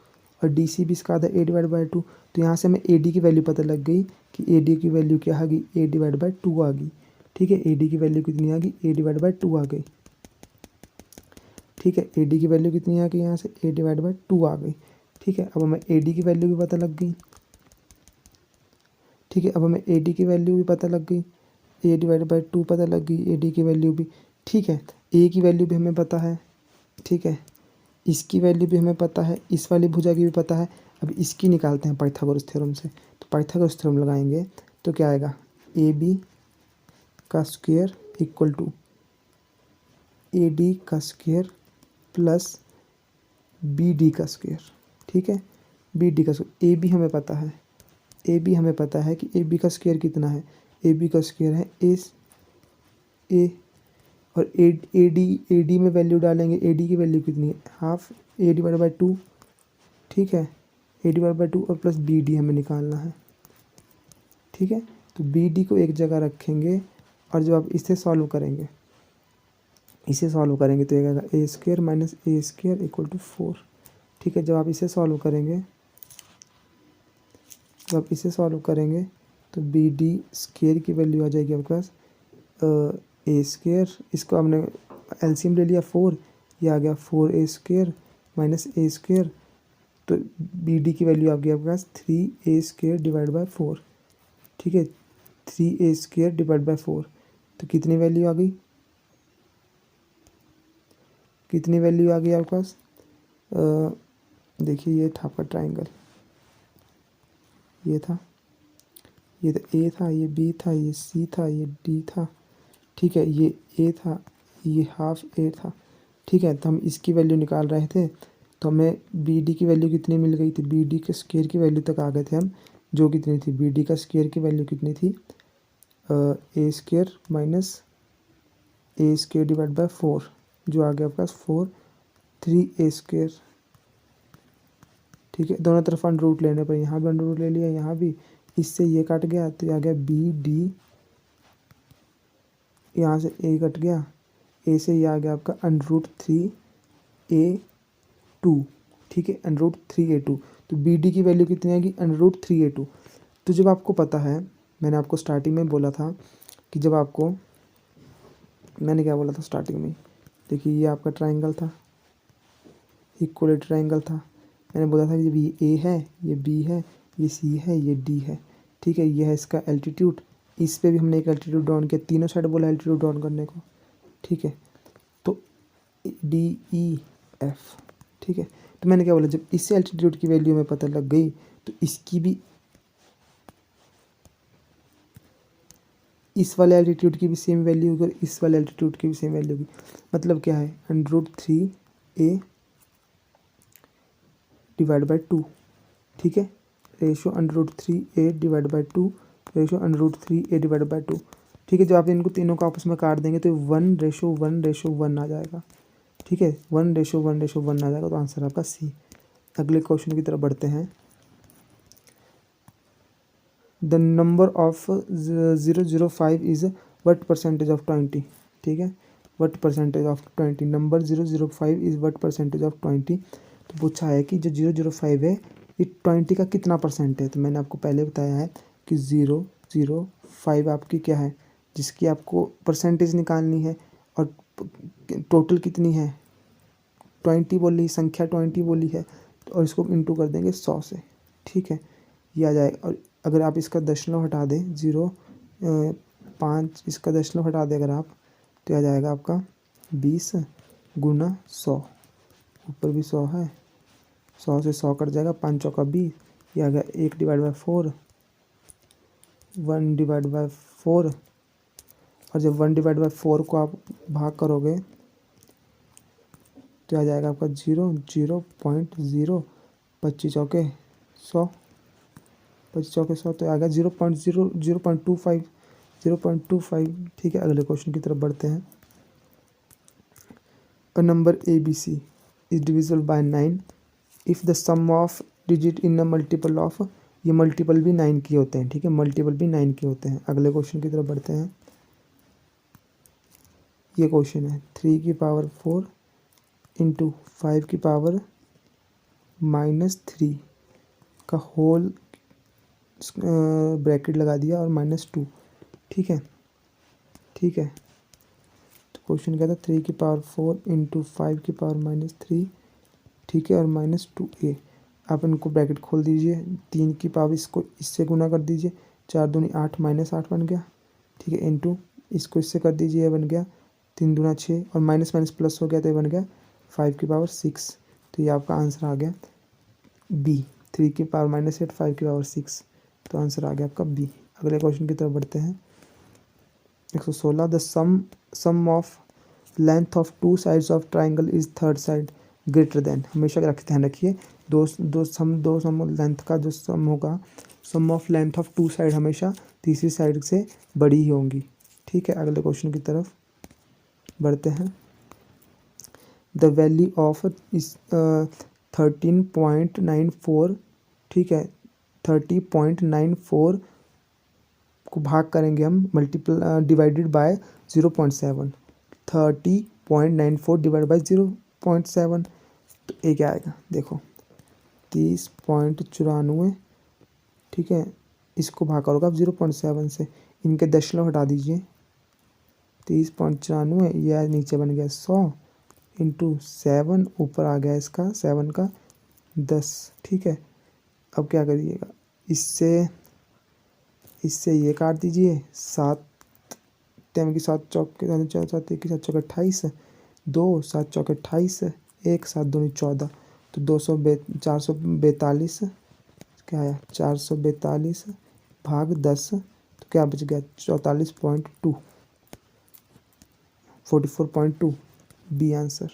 और डी सी भी इसका आधा, ए डिवाइड बाई टू। तो यहाँ से हमें ए डी की वैल्यू पता लग गई कि ए डी की वैल्यू क्या आ गई, ए डिवाइड बाई टू आ गई। ठीक है, ए डी की वैल्यू कितनी आ गई, ए डिवाइड बाई टू आ गई। ठीक है, ए डी की वैल्यू कितनी आ गई, यहाँ से ए डिवाइड बाई टू आ गई। ठीक है, अब हमें ए डी की वैल्यू भी पता लग गई। ठीक है, अब हमें ए डी की वैल्यू भी पता लग गई, ए डिवाइड बाई टू पता लग गई, ए डी की वैल्यू भी। ठीक है, ए की वैल्यू भी हमें पता है। ठीक है, इसकी वैल्यू भी हमें पता है, इस वाली भुजा की भी पता है। अब इसकी निकालते हैं पाइथागोरस थ्योरम से। तो पाइथागोरस थ्योरम लगाएंगे तो क्या आएगा, ए बी का square equal to A D का स्क्वायर प्लस बी डी का स्क्वायर। ठीक है, बी डी का स्क्वायर, ए बी हमें पता है, ए बी हमें पता है कि ए बी का स्क्वायर कितना है, ए बी का स्क्वायर है ए, और ए डी में वैल्यू डालेंगे, ए डी की वैल्यू कितनी है, half A divide by two. ठीक है, ए डिवाइड बाई टू और प्लस बी डी हमें निकालना है। ठीक है, तो बी डी को एक जगह रखेंगे और जब आप इसे सॉल्व करेंगे, इसे सॉल्व करेंगे तो ये आएगा A square minus A square equal to 4। ठीक है, जब आप इसे सॉल्व करेंगे, जब आप इसे सॉल्व करेंगे तो बी डी स्क्वायर की वैल्यू आ जाएगी आपके पास ए स्क्वायर, इसको हमने एलसीएम ले लिया 4, ये आ गया 4 ए स्क्वायर माइनस ए स्क्वायर, तो बी डी की वैल्यू आ गई आपके पास 3 ए स्क्वायर डिवाइड बाई 4। ठीक है, 3 ए स्क्वायर डिवाइड बाई 4, तो कितनी वैल्यू आ गई, कितनी वैल्यू आ गई आपके पास, देखिए ये था आपका ट्राइंगल, ये था ए था, ये बी था, ये सी था, ये डी था। ठीक है, ये ए था, ये हाफ ए था। ठीक है, तो हम इसकी वैल्यू निकाल रहे थे तो हमें बी डी की वैल्यू कितनी मिल गई थी, बी डी के स्क्वायर की वैल्यू तक आ गए थे हम, जो कितनी थी, बी डी का स्क्वायर की वैल्यू कितनी थी, A square minus A square divide by 4, जो आ गया आपके पास 3 ए स्क्वायर। ठीक है, दोनों तरफ अंडर रूट लेने पर, यहाँ भी अंडर रूट ले लिया, यहाँ भी, इससे ये कट गया तो ये आ गया बी डी, यहाँ से ए कट गया, ए से ये आ गया आपका अंडर रूट 3a2। ठीक है, अंडर रूट 3a2, तो बी डी की वैल्यू कितनी आएगी, अंडर रूट 3a2। तो जब आपको पता है, मैंने आपको स्टार्टिंग में बोला था कि जब आपको, मैंने क्या बोला था स्टार्टिंग में, देखिए ये आपका ट्राइंगल था, इक्विलेटरल ट्राइंगल था, मैंने बोला था कि जब ये ए है, ये बी है, ये सी है, ये डी है। ठीक है, ये है इसका एल्टीट्यूड, इस पे भी हमने एक एल्टीट्यूड डाउन किया, तीनों साइड बोला एल्टीट्यूड डाउन करने को। ठीक है, तो डी ई एफ। ठीक है, तो मैंने क्या बोला, जब इससे एल्टीट्यूड की वैल्यू हमें पता लग गई तो इसकी भी इस वाले एल्टीट्यूड की भी सेम वैल्यू होगी और इस वाले एल्टीट्यूड की भी सेम वैल्यू होगी। मतलब क्या है, √3a डिवाइड बाई 2, ठीक है, ratio √3a divide by 2, ratio √3a divide by 2, ठीक है। जब आप इनको तीनों को आपस में काट देंगे तो 1:1:1 आ जाएगा, ठीक है, 1:1:1 आ जाएगा। तो आंसर आपका सी। अगले क्वेश्चन की तरफ बढ़ते हैं। The number of 005 is what percentage of 20, ठीक है, what percentage of 20, number 005 is what percentage of 20। तो पूछा है कि जो 005 है ये 20 का कितना परसेंट है। तो मैंने आपको पहले बताया है कि 005 आपकी क्या है, जिसकी आपको परसेंटेज निकालनी है, और टोटल कितनी है 20 बोली, संख्या 20 बोली है, और इसको इंटू कर देंगे 100 से, ठीक है, ये आ जाएगा। और अगर आप इसका दशमलव हटा दें 0.5, इसका दशमलव हटा दें अगर आप, तो आ जाएगा आपका 20 गुना 100, ऊपर भी 100 है, 100 से 100 कट जाएगा, 5 चौका 20, ये आ गया 1/4, 1/4। और जब 1/4 को आप भाग करोगे तो आ जाएगा आपका 0.0, 25 चौके 100, 25 चौके 100, तो आ गया 0.25, ठीक है। अगले क्वेश्चन की तरफ बढ़ते हैं। A number ABC is divisible by 9 if the sum of digit in a multiple of, ये मल्टीपल भी 9 के होते हैं, ठीक है, मल्टीपल भी 9 के होते हैं। अगले क्वेश्चन की तरफ बढ़ते हैं। ये क्वेश्चन है 3⁴ इंटू 5⁻³ का होल ब्रैकेट लगा दिया और -2, ठीक है, ठीक है। तो क्वेश्चन क्या था, 3⁴ इंटू 5⁻³ ठीक है, और -2a। आप इनको ब्रैकेट खोल दीजिए, 3 की पावर इसको इससे गुना कर दीजिए, 4 दूनी 8 -8 बन गया, ठीक है, इंटू इसको इससे कर दीजिए, ये बन गया 3 दूना 6, और माइनस माइनस प्लस हो गया तो ये बन गया 5⁻6। तो ये आपका आंसर आ गया बी, 3⁻8 5⁻6। तो आंसर आ गया आपका बी। अगले क्वेश्चन की तरफ बढ़ते हैं। 116 the sum of length of 2 sides of triangle is third side greater than. हमेशा ध्यान रखिए, दो सम लेंथ का जो सम होगा, सम ऑफ लेंथ ऑफ 2 साइड हमेशा तीसरी साइड से बड़ी ही होंगी, ठीक है। अगले क्वेश्चन की तरफ बढ़ते हैं। द वैल्यू ऑफ इस 13.94, ठीक है, 30.94 को भाग करेंगे हम multiple divided by 0.7, 30.94 divide by 0.7, तो ये क्या आएगा, देखो 30.94, ठीक है, इसको भाग करोगे आप 0.7 से, इनके दशमलव हटा दीजिए, 30.94, यह नीचे बन गया 100 इंटू 7, ऊपर आ गया इसका 7 का 10, ठीक है। अब क्या करिएगा, इससे ये काट दीजिए, 7 की 7 चौक 7 की 7 चौक 28, 2 7 चौक 28, 1 7 दूनी 14, तो 442 क्या आया 442 भाग 10, तो क्या बच गया 44.2, 44.2, बी आंसर।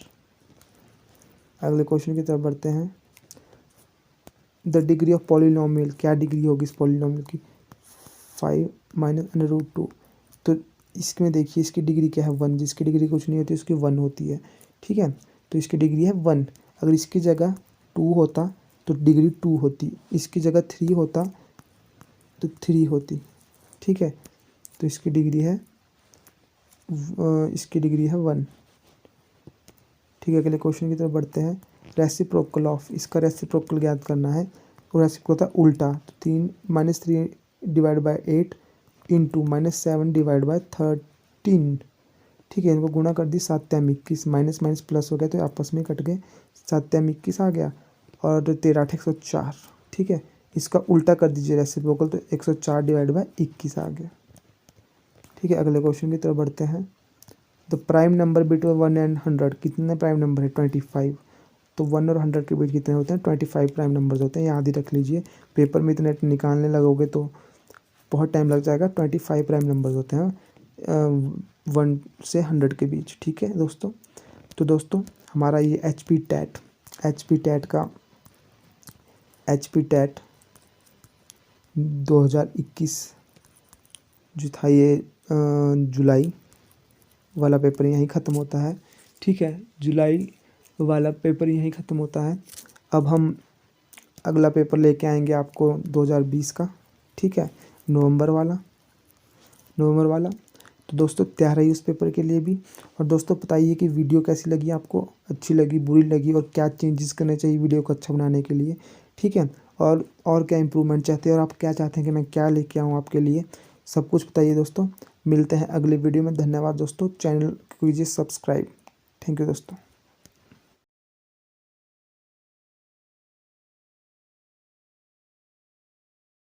अगले क्वेश्चन की तरफ बढ़ते हैं। द डिग्री ऑफ पॉलिनोमियल, क्या डिग्री होगी इस पॉलिनोमियल की, 5 -√2। तो इसमें देखिए इसकी डिग्री क्या है 1, जिसकी डिग्री कुछ नहीं होती उसकी 1 होती है, ठीक है। तो इसकी डिग्री है 1, अगर इसकी जगह 2 होता तो डिग्री 2 होती, इसकी जगह 3 होता तो 3 होती, ठीक है। तो इसकी डिग्री है 1, ठीक है। अगले क्वेश्चन की तरफ बढ़ते हैं। रेसिप्रोकल ऑफ, इसका रेसिप्रोकल ज्ञात करना है, और रेसिप्रोकल होता है उल्टा, तो 3 divide by 8 into -7 divide by 13, ठीक है। इनको गुणा कर दी, 7 × 21, माइनस माइनस प्लस हो गया तो आपस में कट गए, 7 × 21 आ गया, और 13 × 8 104, ठीक है। इसका उल्टा कर दीजिए रेसिप्रोकल, तो 104 डिवाइड बाय 21 आ गया, ठीक है। अगले क्वेश्चन की तरफ बढ़ते हैं। The prime number between 1 and 100, कितने प्राइम नंबर है 25, तो 1 और 100 के बीच कितने होते हैं 25 प्राइम नंबर्स होते हैं, याद ही रख लीजिए। पेपर में इतने निकालने लगोगे तो बहुत टाइम लग जाएगा। 25 प्राइम नंबर्स होते हैं 1 से 100 के बीच, ठीक है दोस्तों। तो दोस्तों हमारा ये एच पी टैट 2021 जो था ये जुलाई वाला पेपर यहीं ख़त्म होता है, ठीक है। जुलाई वाला पेपर यहीं ख़त्म होता है। अब हम अगला पेपर लेके आएंगे आपको 2020 का, ठीक है, नवंबर वाला। तो दोस्तों तैयार रहिए उस पेपर के लिए भी। और दोस्तों बताइए कि वीडियो कैसी लगी आपको, अच्छी लगी, बुरी लगी, और क्या चेंजेस करने चाहिए वीडियो को अच्छा बनाने के लिए, ठीक है। और क्या इम्प्रूवमेंट चाहते हैं और आप क्या चाहते हैं कि मैं क्या लेके आऊँ आपके लिए, सब कुछ बताइए दोस्तों। मिलते हैं अगले वीडियो में। धन्यवाद दोस्तों, चैनल कीजिए सब्सक्राइब। थैंक यू दोस्तों।